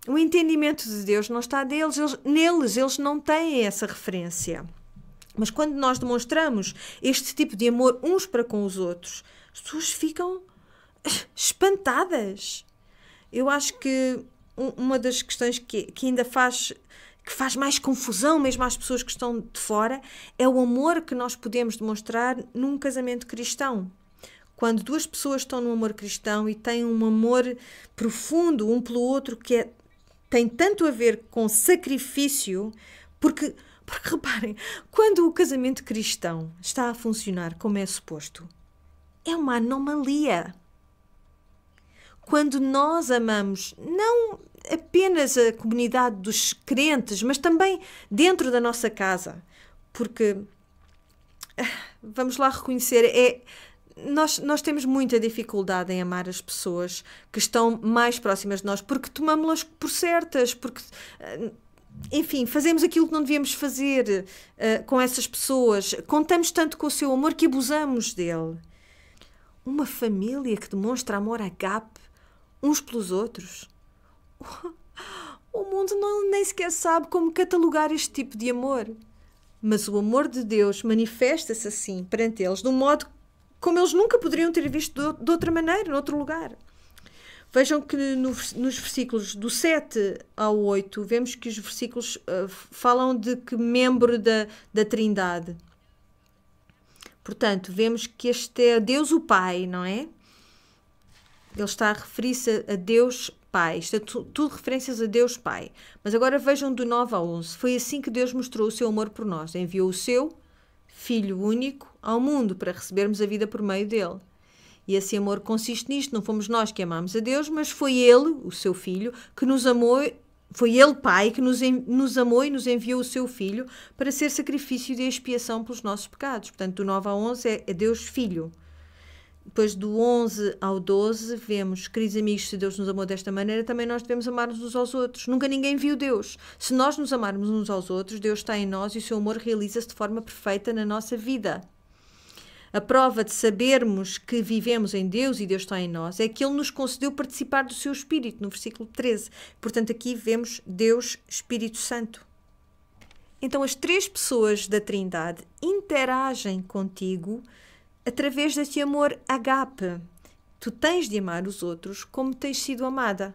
O entendimento de Deus não está neles, eles não têm essa referência. Mas quando nós demonstramos este tipo de amor uns para com os outros, as pessoas ficam espantadas. Eu acho que uma das questões que ainda faz mais confusão mesmo às pessoas que estão de fora é o amor que nós podemos demonstrar num casamento cristão. Quando duas pessoas estão num amor cristão e têm um amor profundo um pelo outro que tem tanto a ver com sacrifício, porque reparem, quando o casamento cristão está a funcionar como é suposto, é uma anomalia. Quando nós amamos não apenas a comunidade dos crentes, mas também dentro da nossa casa, porque, vamos lá reconhecer, nós temos muita dificuldade em amar as pessoas que estão mais próximas de nós, porque tomamos-las por certas, porque, enfim, fazemos aquilo que não devíamos fazer com essas pessoas, contamos tanto com o seu amor que abusamos dele. Uma família que demonstra amor ágape uns pelos outros. O mundo nem sequer sabe como catalogar este tipo de amor. Mas o amor de Deus manifesta-se assim perante eles, de um modo como eles nunca poderiam ter visto de outra maneira, noutro lugar. Vejam que nos versículos do 7 ao 8, vemos que os versículos falam de que membro da Trindade. Portanto, vemos que este é Deus o Pai, não é? Ele está a referir-se a Deus Pai. Isto é tudo referências a Deus Pai. Mas agora vejam do 9 ao 11. Foi assim que Deus mostrou o seu amor por nós. Enviou o seu Filho único ao mundo para recebermos a vida por meio dele. E esse amor consiste nisto. Não fomos nós que amámos a Deus, mas foi Ele, o seu Filho, que nos amou. Foi Ele, Pai, que nos amou e nos enviou o seu Filho para ser sacrifício de expiação pelos nossos pecados. Portanto, do 9 ao 11 é Deus Filho. Depois do 11 ao 12 vemos, queridos amigos, se Deus nos amou desta maneira, também nós devemos amar-nos uns aos outros. Nunca ninguém viu Deus. Se nós nos amarmos uns aos outros, Deus está em nós e o seu amor realiza-se de forma perfeita na nossa vida. A prova de sabermos que vivemos em Deus e Deus está em nós é que Ele nos concedeu participar do seu Espírito, no versículo 13. Portanto, aqui vemos Deus Espírito Santo. Então, as três pessoas da Trindade interagem contigo através deste amor ágape. Tu tens de amar os outros como tens sido amada.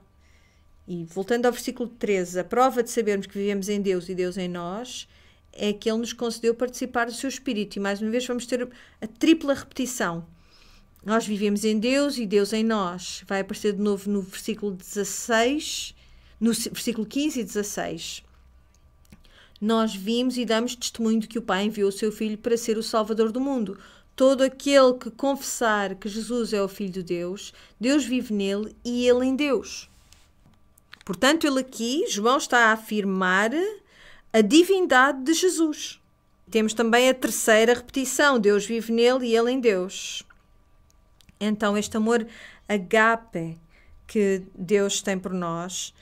E voltando ao versículo 13, a prova de sabermos que vivemos em Deus e Deus em nós é que Ele nos concedeu participar do seu Espírito. E mais uma vez vamos ter a tripla repetição. Nós vivemos em Deus e Deus em nós. Vai aparecer de novo no versículo 16, no versículo 15 e 16. Nós vimos e damos testemunho de que o Pai enviou o seu Filho para ser o Salvador do mundo. Todo aquele que confessar que Jesus é o Filho de Deus, Deus vive nele e ele em Deus. Portanto, ele aqui, João está a afirmar a divindade de Jesus. Temos também a terceira repetição, Deus vive nele e ele em Deus. Então, este amor agape que Deus tem por nós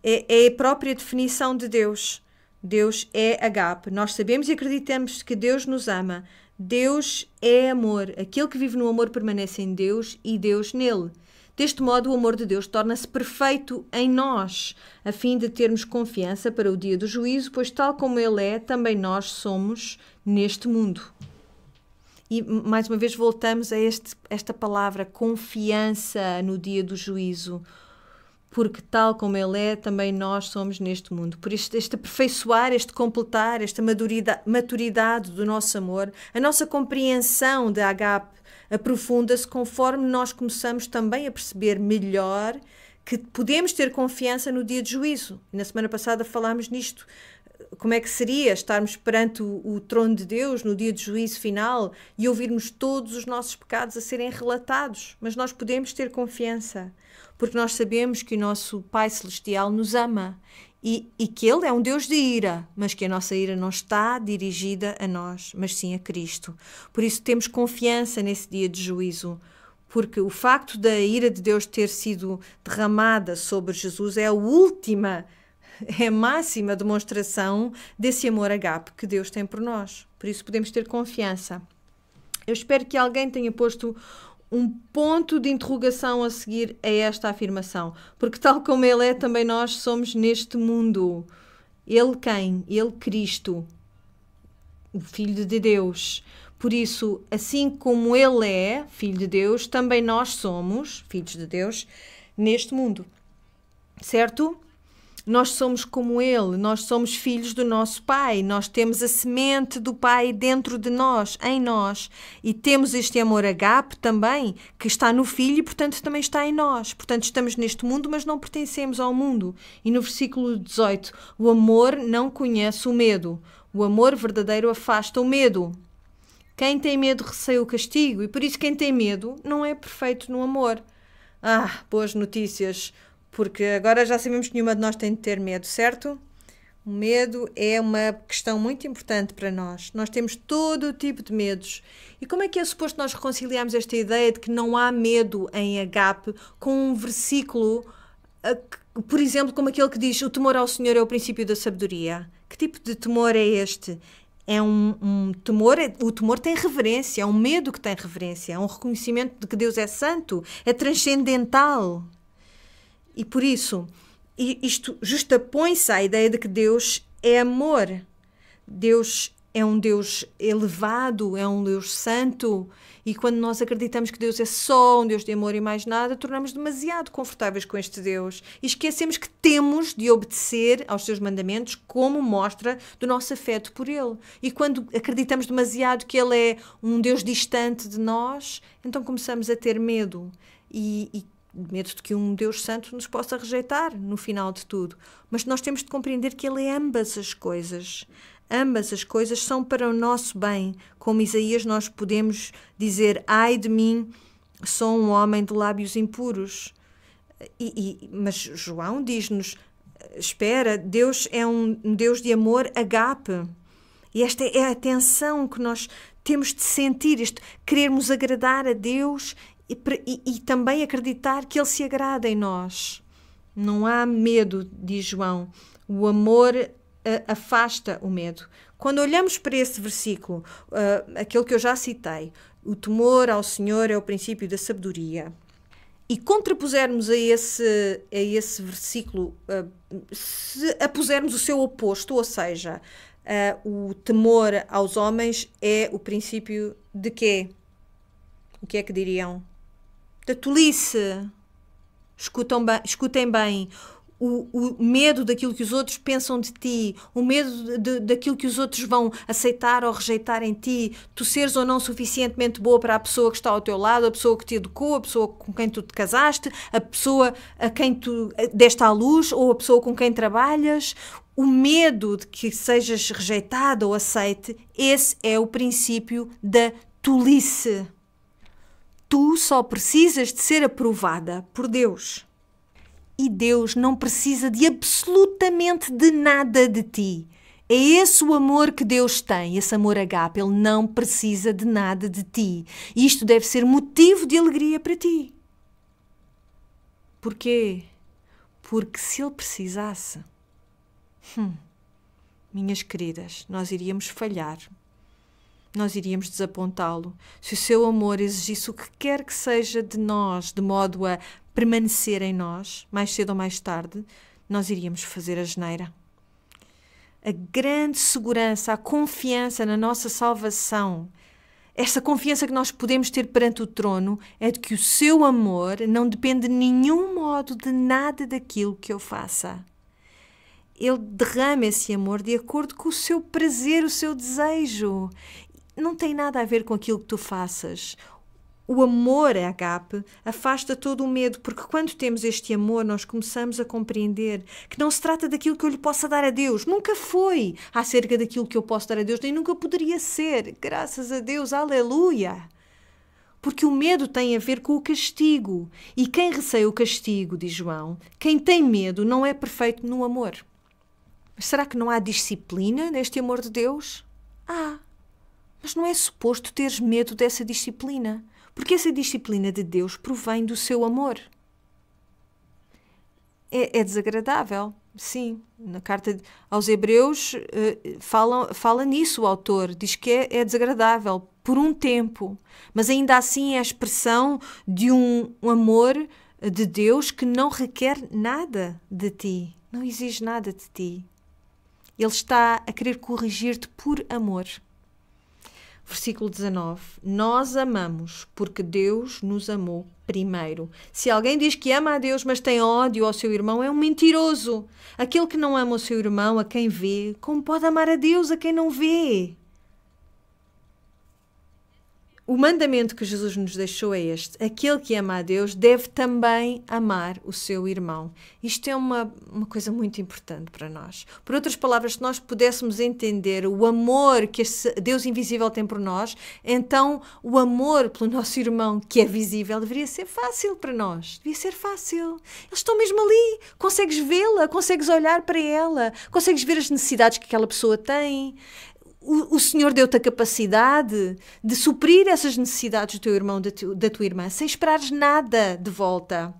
é a própria definição de Deus. Deus é agape. Nós sabemos e acreditamos que Deus nos ama. Deus é amor. Aquele que vive no amor permanece em Deus e Deus nele. Deste modo, o amor de Deus torna-se perfeito em nós, a fim de termos confiança para o dia do juízo, pois tal como Ele é, também nós somos neste mundo. E, mais uma vez, voltamos a esta palavra, confiança no dia do juízo. Porque tal como Ele é, também nós somos neste mundo. Por isso, este aperfeiçoar, este completar, esta maturidade do nosso amor, a nossa compreensão de agape aprofunda-se conforme nós começamos também a perceber melhor que podemos ter confiança no dia de juízo. Na semana passada falámos nisto. Como é que seria estarmos perante o trono de Deus no dia de juízo final e ouvirmos todos os nossos pecados a serem relatados? Mas nós podemos ter confiança, porque nós sabemos que o nosso Pai Celestial nos ama e que Ele é um Deus de ira, mas que a nossa ira não está dirigida a nós, mas sim a Cristo. Por isso temos confiança nesse dia de juízo, porque o facto da ira de Deus ter sido derramada sobre Jesus é a máxima demonstração desse amor agape que Deus tem por nós. Por isso podemos ter confiança. Eu espero que alguém tenha posto um ponto de interrogação a seguir a esta afirmação, porque tal como Ele é, também nós somos neste mundo. Ele quem? Ele, Cristo, o Filho de Deus. Por isso, assim como Ele é Filho de Deus, também nós somos filhos de Deus neste mundo. Certo? Nós somos como Ele, nós somos filhos do nosso Pai, nós temos a semente do Pai dentro de nós, em nós, e temos este amor agape também, que está no Filho e, portanto, também está em nós. Portanto, estamos neste mundo, mas não pertencemos ao mundo. E no versículo 18, o amor não conhece o medo. O amor verdadeiro afasta o medo. Quem tem medo receia o castigo, e por isso quem tem medo não é perfeito no amor. Boas notícias! Porque agora já sabemos que nenhuma de nós tem de ter medo, certo? O medo é uma questão muito importante para nós. Nós temos todo o tipo de medos. E como é que é suposto nós reconciliarmos esta ideia de que não há medo em agape com um versículo, por exemplo, como aquele que diz: o temor ao Senhor é o princípio da sabedoria? Que tipo de temor é este? É um temor, o temor tem reverência, é um medo que tem reverência, é um reconhecimento de que Deus é santo, é transcendental. E por isso, isto justapõe-se à ideia de que Deus é amor. Deus é um Deus elevado, é um Deus santo. E quando nós acreditamos que Deus é só um Deus de amor e mais nada, tornamos demasiado confortáveis com este Deus. E esquecemos que temos de obedecer aos seus mandamentos como mostra do nosso afeto por Ele. E quando acreditamos demasiado que Ele é um Deus distante de nós, então começamos a ter medo. Medo de que um Deus santo nos possa rejeitar no final de tudo. Mas nós temos de compreender que Ele é ambas as coisas. Ambas as coisas são para o nosso bem. Como Isaías, nós podemos dizer: ai de mim, sou um homem de lábios impuros. Mas João diz-nos: espera, Deus é um Deus de amor agape. E esta é a tensão que nós temos de sentir, querermos agradar a Deus e também acreditar que Ele se agrada em nós. Não há medo, diz João. O amor afasta o medo. Quando olhamos para esse versículo, aquele que eu já citei, o temor ao Senhor é o princípio da sabedoria, e contrapusermos a esse versículo, se apusermos o seu oposto, ou seja, o temor aos homens é o princípio de quê? O que é que diriam? Da tolice. Escutem bem. O medo daquilo que os outros pensam de ti, o medo daquilo que os outros vão aceitar ou rejeitar em ti, tu seres ou não suficientemente boa para a pessoa que está ao teu lado, a pessoa que te educou, a pessoa com quem tu te casaste, a pessoa a quem tu deste à luz ou a pessoa com quem trabalhas. O medo de que sejas rejeitado ou aceite, esse é o princípio da tolice. Tu só precisas de ser aprovada por Deus. E Deus não precisa de absolutamente de nada de ti. É esse o amor que Deus tem, esse amor agape. Ele não precisa de nada de ti. E isto deve ser motivo de alegria para ti. Porquê? Porque se Ele precisasse, minhas queridas, nós iríamos falhar. Nós iríamos desapontá-lo. Se o seu amor exigisse o que quer que seja de nós, de modo a permanecer em nós, mais cedo ou mais tarde, nós iríamos fazer a asneira. A grande segurança, a confiança na nossa salvação, esta confiança que nós podemos ter perante o trono, é de que o seu amor não depende de nenhum modo de nada daquilo que eu faça. Ele derrama esse amor de acordo com o seu prazer, o seu desejo. Não tem nada a ver com aquilo que tu faças. O amor agape afasta todo o medo, porque quando temos este amor, nós começamos a compreender que não se trata daquilo que eu lhe possa dar a Deus. Nunca foi acerca daquilo que eu posso dar a Deus, nem nunca poderia ser. Graças a Deus, aleluia! Porque o medo tem a ver com o castigo. E quem receia o castigo, diz João, quem tem medo não é perfeito no amor. Mas será que não há disciplina neste amor de Deus? Mas não é suposto teres medo dessa disciplina. Porque essa disciplina de Deus provém do seu amor. É desagradável, sim. Na carta aos Hebreus fala nisso o autor. Diz que é desagradável por um tempo. Mas ainda assim é a expressão de um amor de Deus que não requer nada de ti. Não exige nada de ti. Ele está a querer corrigir-te por amor. Versículo 19. Nós amamos porque Deus nos amou primeiro. Se alguém diz que ama a Deus, mas tem ódio ao seu irmão, é um mentiroso. Aquele que não ama o seu irmão, a quem vê, como pode amar a Deus a quem não vê? O mandamento que Jesus nos deixou é este. Aquele que ama a Deus deve também amar o seu irmão. Isto é uma coisa muito importante para nós. Por outras palavras, se nós pudéssemos entender o amor que esse Deus invisível tem por nós, então o amor pelo nosso irmão que é visível deveria ser fácil para nós. Devia ser fácil. Eles estão mesmo ali. Consegues vê-la, consegues olhar para ela, consegues ver as necessidades que aquela pessoa tem. O Senhor deu-te a capacidade de suprir essas necessidades do teu irmão, da tua irmã, sem esperares nada de volta.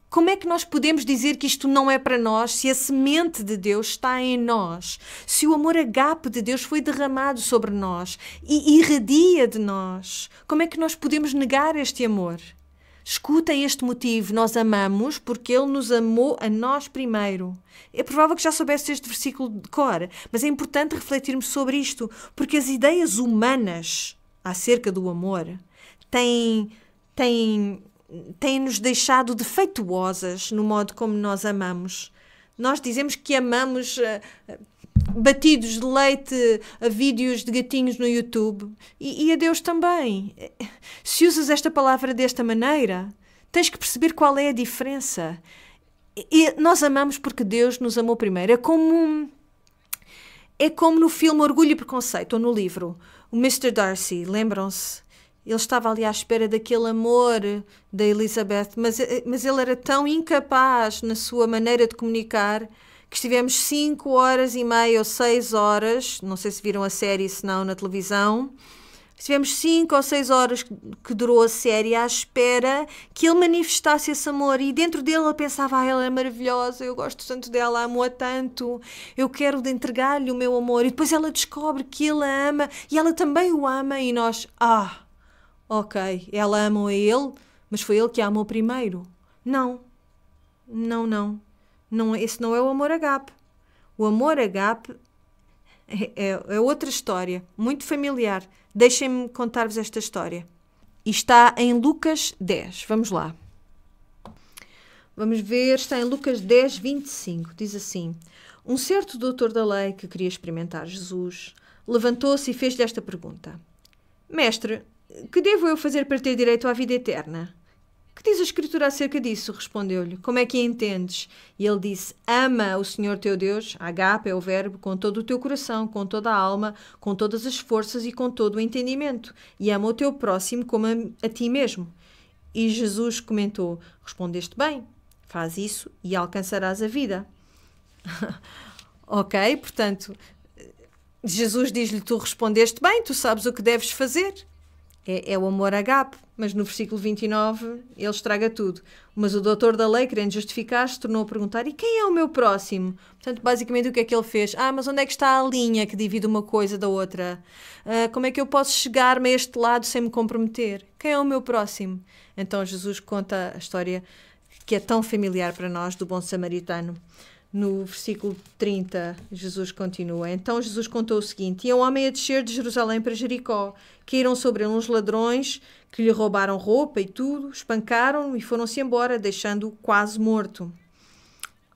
Como é que nós podemos dizer que isto não é para nós se a semente de Deus está em nós? Se o amor agape de Deus foi derramado sobre nós e irradia de nós? Como é que nós podemos negar este amor? Escutem este motivo, nós amamos porque Ele nos amou a nós primeiro. É provável que já soubesse este versículo de cor, mas é importante refletirmos sobre isto, porque as ideias humanas acerca do amor têm-nos deixado defeituosas no modo como nós amamos. Nós dizemos que amamos batidos de leite a vídeos de gatinhos no YouTube e a Deus também. Se usas esta palavra desta maneira, tens que perceber qual é a diferença. E nós amamos porque Deus nos amou primeiro. É como no filme Orgulho e Preconceito, ou no livro. O Mr. Darcy, lembram-se? Ele estava ali à espera daquele amor da Elizabeth, mas ele era tão incapaz na sua maneira de comunicar que estivemos 5 horas e meia ou 6 horas, não sei se viram a série, se não, na televisão, estivemos 5 ou 6 horas que durou a série à espera que ele manifestasse esse amor e dentro dele ele pensava, ela é maravilhosa, eu gosto tanto dela, amo-a tanto, eu quero entregar-lhe o meu amor. E depois ela descobre que ele a ama e ela também o ama e nós, ok, ela ama a ele, mas foi ele que a amou primeiro. Não. Esse não é o amor agape. O amor agape é outra história, muito familiar. Deixem-me contar-vos esta história. E está em Lucas 10. Vamos lá. Vamos ver, está em Lucas 10, 25. Diz assim: um certo doutor da lei que queria experimentar Jesus levantou-se e fez-lhe esta pergunta: Mestre, que devo eu fazer para ter direito à vida eterna? Que diz a Escritura acerca disso? Respondeu-lhe. Como é que a entendes? E ele disse, ama o Senhor teu Deus, agape é o verbo, com todo o teu coração, com toda a alma, com todas as forças e com todo o entendimento. E ama o teu próximo como a ti mesmo. E Jesus comentou, respondeste bem, faz isso e alcançarás a vida. Ok, portanto, Jesus diz-lhe, tu respondeste bem, tu sabes o que deves fazer. É o amor agape, mas no versículo 29 ele estraga tudo. Mas o doutor da lei, querendo justificar-se, tornou a perguntar, e quem é o meu próximo? Portanto, basicamente o que é que ele fez? Mas onde é que está a linha que divide uma coisa da outra? Como é que eu posso chegar-me a este lado sem me comprometer? Quem é o meu próximo? Então Jesus conta a história que é tão familiar para nós do bom samaritano. No versículo 30, Jesus continua. Então Jesus contou o seguinte, ia um homem a descer de Jerusalém para Jericó. Caíram sobre ele uns ladrões que lhe roubaram roupa e tudo, espancaram-no e foram-se embora, deixando-o quase morto.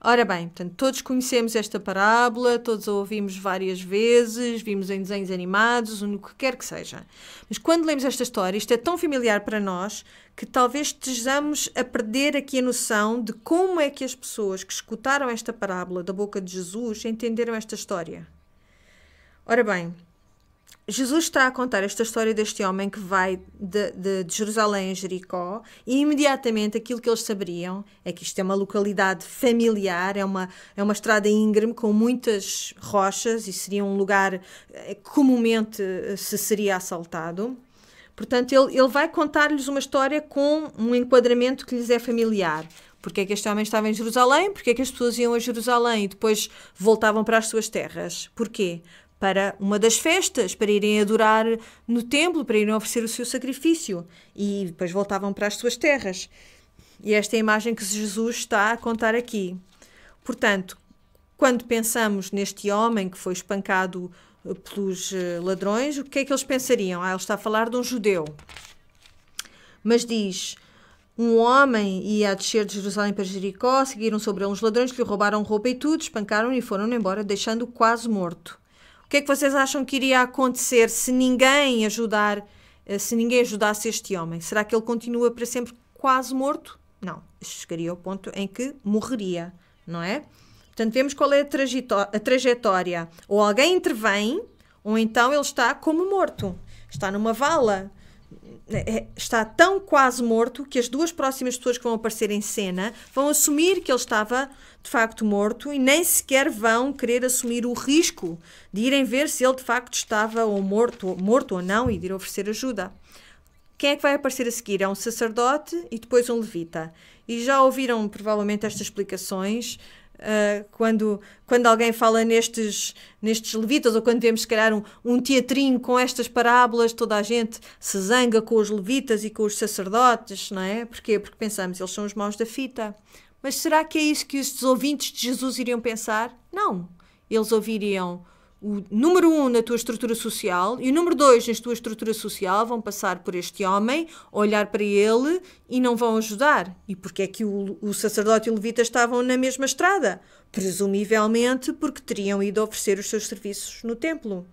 Ora bem, portanto, todos conhecemos esta parábola, todos a ouvimos várias vezes, vimos em desenhos animados, no que quer que seja. Mas quando lemos esta história, isto é tão familiar para nós que talvez estejamos a perder aqui a noção de como é que as pessoas que escutaram esta parábola da boca de Jesus entenderam esta história. Ora bem, Jesus está a contar esta história deste homem que vai de Jerusalém a Jericó e imediatamente aquilo que eles saberiam é que isto é uma localidade familiar, é uma estrada íngreme com muitas rochas e seria um lugar que comumente se seria assaltado. Portanto, ele vai contar-lhes uma história com um enquadramento que lhes é familiar. Porque é que este homem estava em Jerusalém? Porque é que as pessoas iam a Jerusalém e depois voltavam para as suas terras? Porquê? Para uma das festas, para irem adorar no templo, para irem oferecer o seu sacrifício. E depois voltavam para as suas terras. E esta é a imagem que Jesus está a contar aqui. Portanto, quando pensamos neste homem que foi espancado pelos ladrões, o que é que eles pensariam? Ele está a falar de um judeu. Mas diz, um homem ia a descer de Jerusalém para Jericó, seguiram sobre ele uns ladrões que lhe roubaram roupa e tudo, espancaram-no e foram embora, deixando-o quase morto. O que é que vocês acham que iria acontecer se ninguém ajudasse este homem? Será que ele continua para sempre quase morto? Não, chegaria ao ponto em que morreria, não é? Portanto, vemos qual é a trajetória. Ou alguém intervém, ou então ele está como morto. Está numa vala. Está tão quase morto que as duas próximas pessoas que vão aparecer em cena vão assumir que ele estava de facto morto e nem sequer vão querer assumir o risco de irem ver se ele de facto estava ou morto ou não e de ir oferecer ajuda. Quem é que vai aparecer a seguir? É um sacerdote e depois um levita. E já ouviram provavelmente estas explicações quando alguém fala nestes levitas, ou quando vemos se calhar um teatrinho com estas parábolas, toda a gente se zanga com os levitas e com os sacerdotes, não é? Porquê? Porque pensamos, eles são os maus da fita. Mas será que é isso que os ouvintes de Jesus iriam pensar? Não. Eles ouviriam o número 1 na tua estrutura social e o número 2 na tua estrutura social, vão passar por este homem, olhar para ele e não vão ajudar. E porquê é que o sacerdote e o levita estavam na mesma estrada? Presumivelmente porque teriam ido oferecer os seus serviços no templo.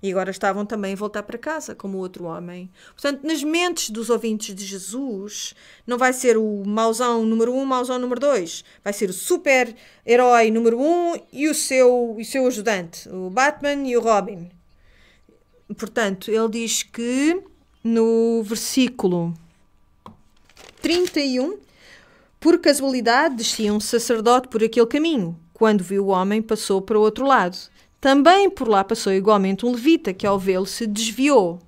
E agora estavam também a voltar para casa, como o outro homem. Portanto, nas mentes dos ouvintes de Jesus, não vai ser o mauzão número 1, mauzão número 2. Vai ser o super-herói número 1 e o seu ajudante, o Batman e o Robin. Portanto, ele diz que no versículo 31, por casualidade descia um sacerdote por aquele caminho. Quando viu o homem, passou para o outro lado. Também por lá passou igualmente um levita, que ao vê-lo se desviou.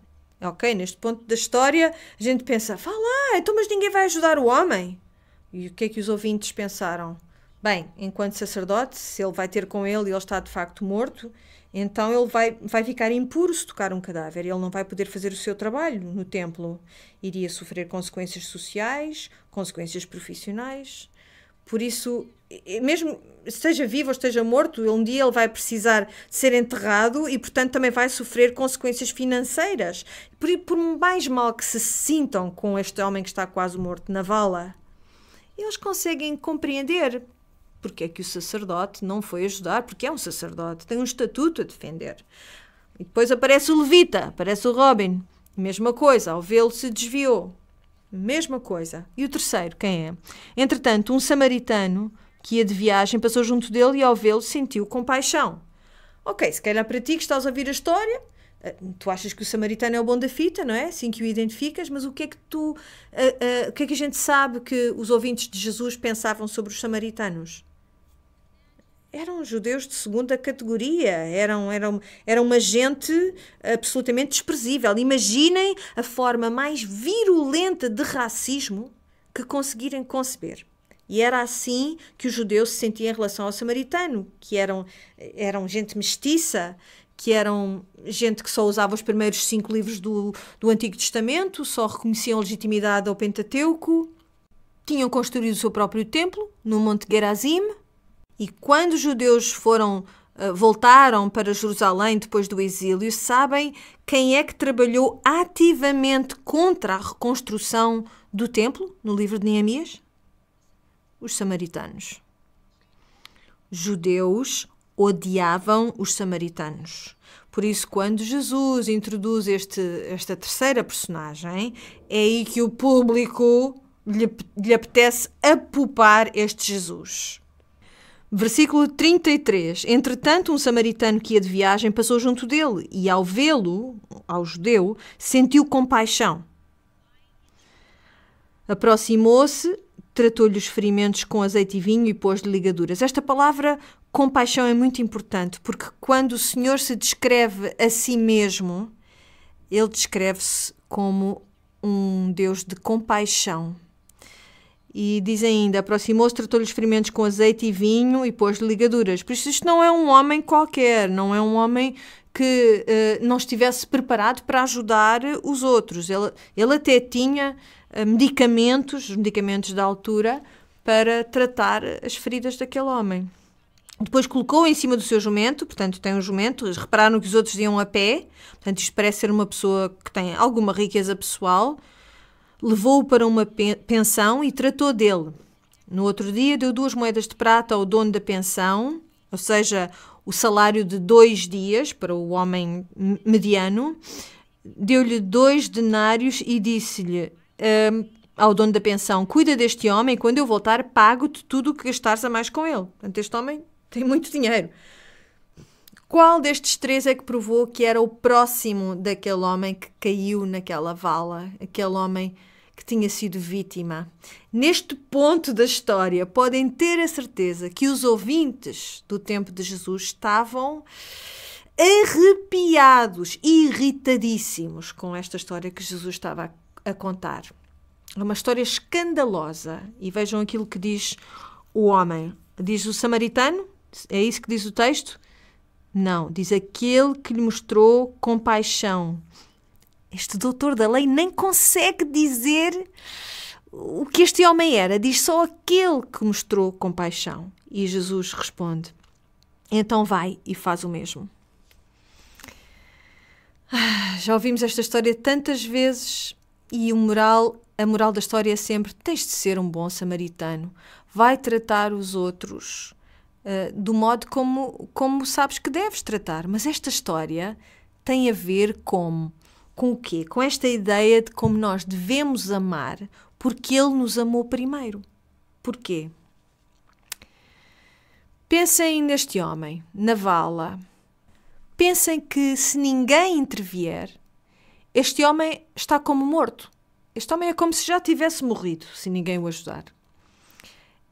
Ok, neste ponto da história, a gente pensa, vá lá, então mas ninguém vai ajudar o homem? E o que é que os ouvintes pensaram? Bem, enquanto sacerdote, se ele vai ter com ele e ele está de facto morto, então ele vai ficar impuro se tocar um cadáver. Ele não vai poder fazer o seu trabalho no templo. Iria sofrer consequências sociais, consequências profissionais. Por isso, mesmo esteja vivo ou esteja morto, um dia ele vai precisar de ser enterrado e, portanto, também vai sofrer consequências financeiras. Por mais mal que se sintam com este homem que está quase morto na vala, eles conseguem compreender porque é que o sacerdote não foi ajudar, porque é um sacerdote, tem um estatuto a defender. E depois aparece o levita, aparece o Robin, mesma coisa, ao vê-lo se desviou. Mesma coisa. E o terceiro, quem é? Entretanto, um samaritano que ia de viagem passou junto dele e ao vê-lo sentiu compaixão. Ok, se calhar para ti que estás a ouvir a história, tu achas que o samaritano é o bom da fita, não é? Assim que o identificas, mas o que é que o que é que a gente sabe que os ouvintes de Jesus pensavam sobre os samaritanos? Eram judeus de segunda categoria, eram uma gente absolutamente desprezível. Imaginem a forma mais virulenta de racismo que conseguirem conceber. E era assim que o judeu se sentia em relação ao samaritano, que eram gente mestiça, que eram gente que só usava os primeiros 5 livros do Antigo Testamento, só reconheciam legitimidade ao Pentateuco, tinham construído o seu próprio templo no Monte Gerazim, e quando os judeus voltaram para Jerusalém depois do exílio, sabem quem é que trabalhou ativamente contra a reconstrução do templo no livro de Neemias? Os samaritanos. Judeus odiavam os samaritanos. Por isso, quando Jesus introduz esta terceira personagem, é aí que o público lhe apetece apupar este Jesus. Versículo 33. Entretanto, um samaritano que ia de viagem passou junto dele e, ao vê-lo, ao judeu, sentiu compaixão. Aproximou-se, tratou-lhe os ferimentos com azeite e vinho e pôs-lhe ligaduras. Esta palavra compaixão é muito importante, porque quando o Senhor se descreve a si mesmo, ele descreve-se como um Deus de compaixão. E diz ainda, aproximou-se, tratou-lhe os ferimentos com azeite e vinho e pôs-lhe ligaduras. Por isso isto não é um homem qualquer, não é um homem que não estivesse preparado para ajudar os outros. Ele até tinha medicamentos da altura para tratar as feridas daquele homem. Depois colocou-o em cima do seu jumento, portanto tem um jumento, repararam que os outros iam a pé, portanto isto parece ser uma pessoa que tem alguma riqueza pessoal. Levou-o para uma pensão e tratou dele. No outro dia deu 2 moedas de prata ao dono da pensão, ou seja, o salário de 2 dias para o homem mediano. Deu-lhe 2 denários e disse-lhe ao dono da pensão, cuida deste homem, quando eu voltar pago-te tudo o que gastares a mais com ele. Portanto, este homem tem muito dinheiro. Qual destes 3 é que provou que era o próximo daquele homem que caiu naquela vala? Aquele homem que tinha sido vítima. Neste ponto da história, podem ter a certeza que os ouvintes do tempo de Jesus estavam arrepiados, irritadíssimos com esta história que Jesus estava a contar. É uma história escandalosa. E vejam aquilo que diz o homem. Diz o samaritano? É isso que diz o texto? Não, diz aquele que lhe mostrou compaixão. Este doutor da lei nem consegue dizer o que este homem era. Diz só aquele que mostrou compaixão. E Jesus responde, então vai e faz o mesmo. Já ouvimos esta história tantas vezes e a moral da história é sempre, tens de ser um bom samaritano. Vai tratar os outros do modo como sabes que deves tratar. Mas esta história tem a ver com o quê? Com esta ideia de como nós devemos amar porque Ele nos amou primeiro. Porquê? Pensem neste homem, na vala. Pensem que se ninguém intervier, este homem está como morto. Este homem é como se já tivesse morrido, se ninguém o ajudar.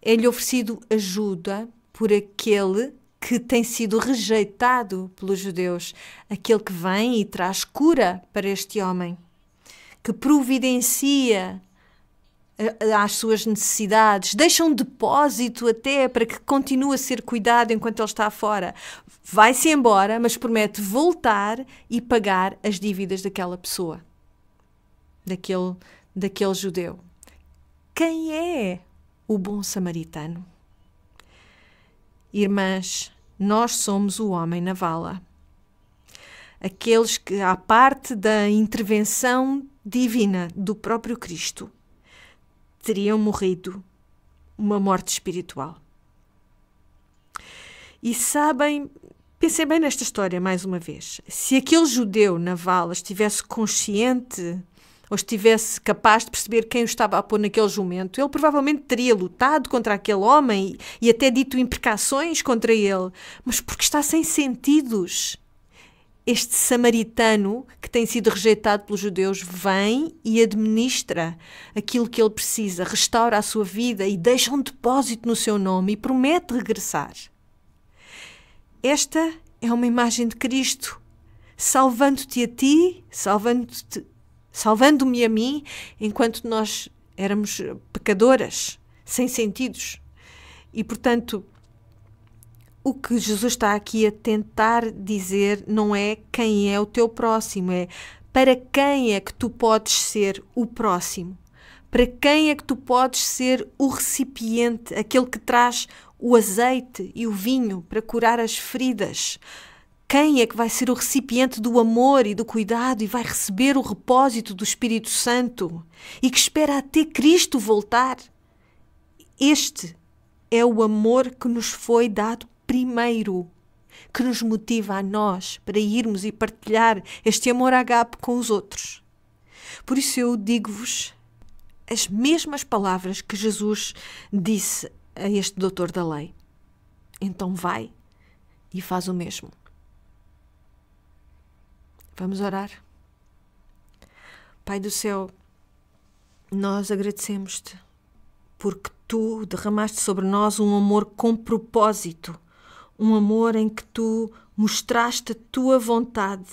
É-lhe oferecido ajuda por aquele que tem sido rejeitado pelos judeus, aquele que vem e traz cura para este homem, que providencia às suas necessidades, deixa um depósito até para que continue a ser cuidado enquanto ele está fora. Vai-se embora, mas promete voltar e pagar as dívidas daquela pessoa, daquele judeu. Quem é o bom samaritano? Irmãs, nós somos o homem na vala. Aqueles que, à parte da intervenção divina do próprio Cristo, teriam morrido uma morte espiritual. E sabem, pensem bem nesta história mais uma vez. Se aquele judeu na vala estivesse consciente ou estivesse capaz de perceber quem o estava a pôr naquele jumento, ele provavelmente teria lutado contra aquele homem e até dito imprecações contra ele, mas porque está sem sentidos. Este samaritano, que tem sido rejeitado pelos judeus, vem e administra aquilo que ele precisa, restaura a sua vida e deixa um depósito no seu nome e promete regressar. Esta é uma imagem de Cristo, salvando-te a ti, salvando-me a mim, enquanto nós éramos pecadoras, sem sentidos. E, portanto, o que Jesus está aqui a tentar dizer não é quem é o teu próximo, é para quem é que tu podes ser o próximo. Para quem é que tu podes ser o recipiente, aquele que traz o azeite e o vinho para curar as feridas. Quem é que vai ser o recipiente do amor e do cuidado e vai receber o repósito do Espírito Santo e que espera até Cristo voltar? Este é o amor que nos foi dado primeiro, que nos motiva a nós para irmos e partilhar este amor ágape com os outros. Por isso eu digo-vos as mesmas palavras que Jesus disse a este doutor da lei. Então vai e faz o mesmo. Vamos orar. Pai do céu, nós agradecemos-te porque tu derramaste sobre nós um amor com propósito, um amor em que tu mostraste a tua vontade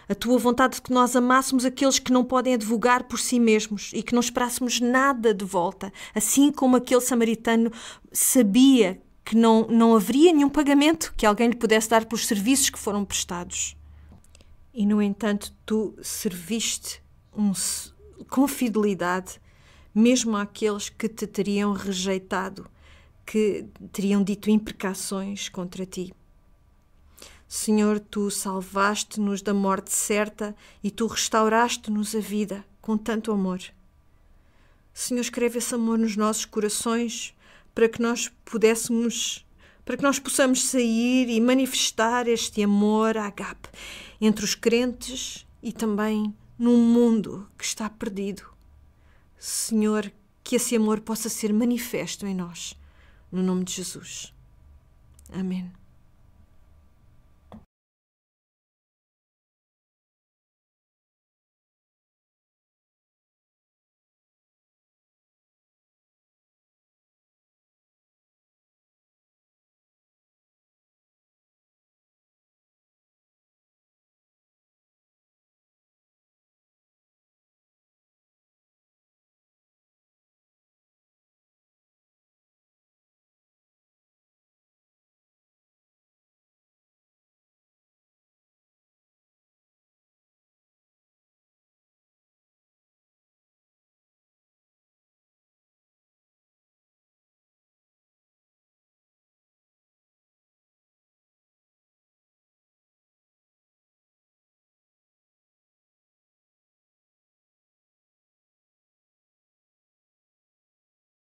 de que nós amássemos aqueles que não podem advogar por si mesmos e que não esperássemos nada de volta, assim como aquele samaritano sabia que não haveria nenhum pagamento que alguém lhe pudesse dar pelos serviços que foram prestados. E, no entanto, tu serviste com fidelidade mesmo àqueles que te teriam rejeitado, que teriam dito imprecações contra ti. Senhor, tu salvaste-nos da morte certa e tu restauraste-nos a vida com tanto amor. Senhor, escreve esse amor nos nossos corações para que nós possamos sair e manifestar este amor ágape entre os crentes e também num mundo que está perdido. Senhor, que esse amor possa ser manifesto em nós. No nome de Jesus. Amém.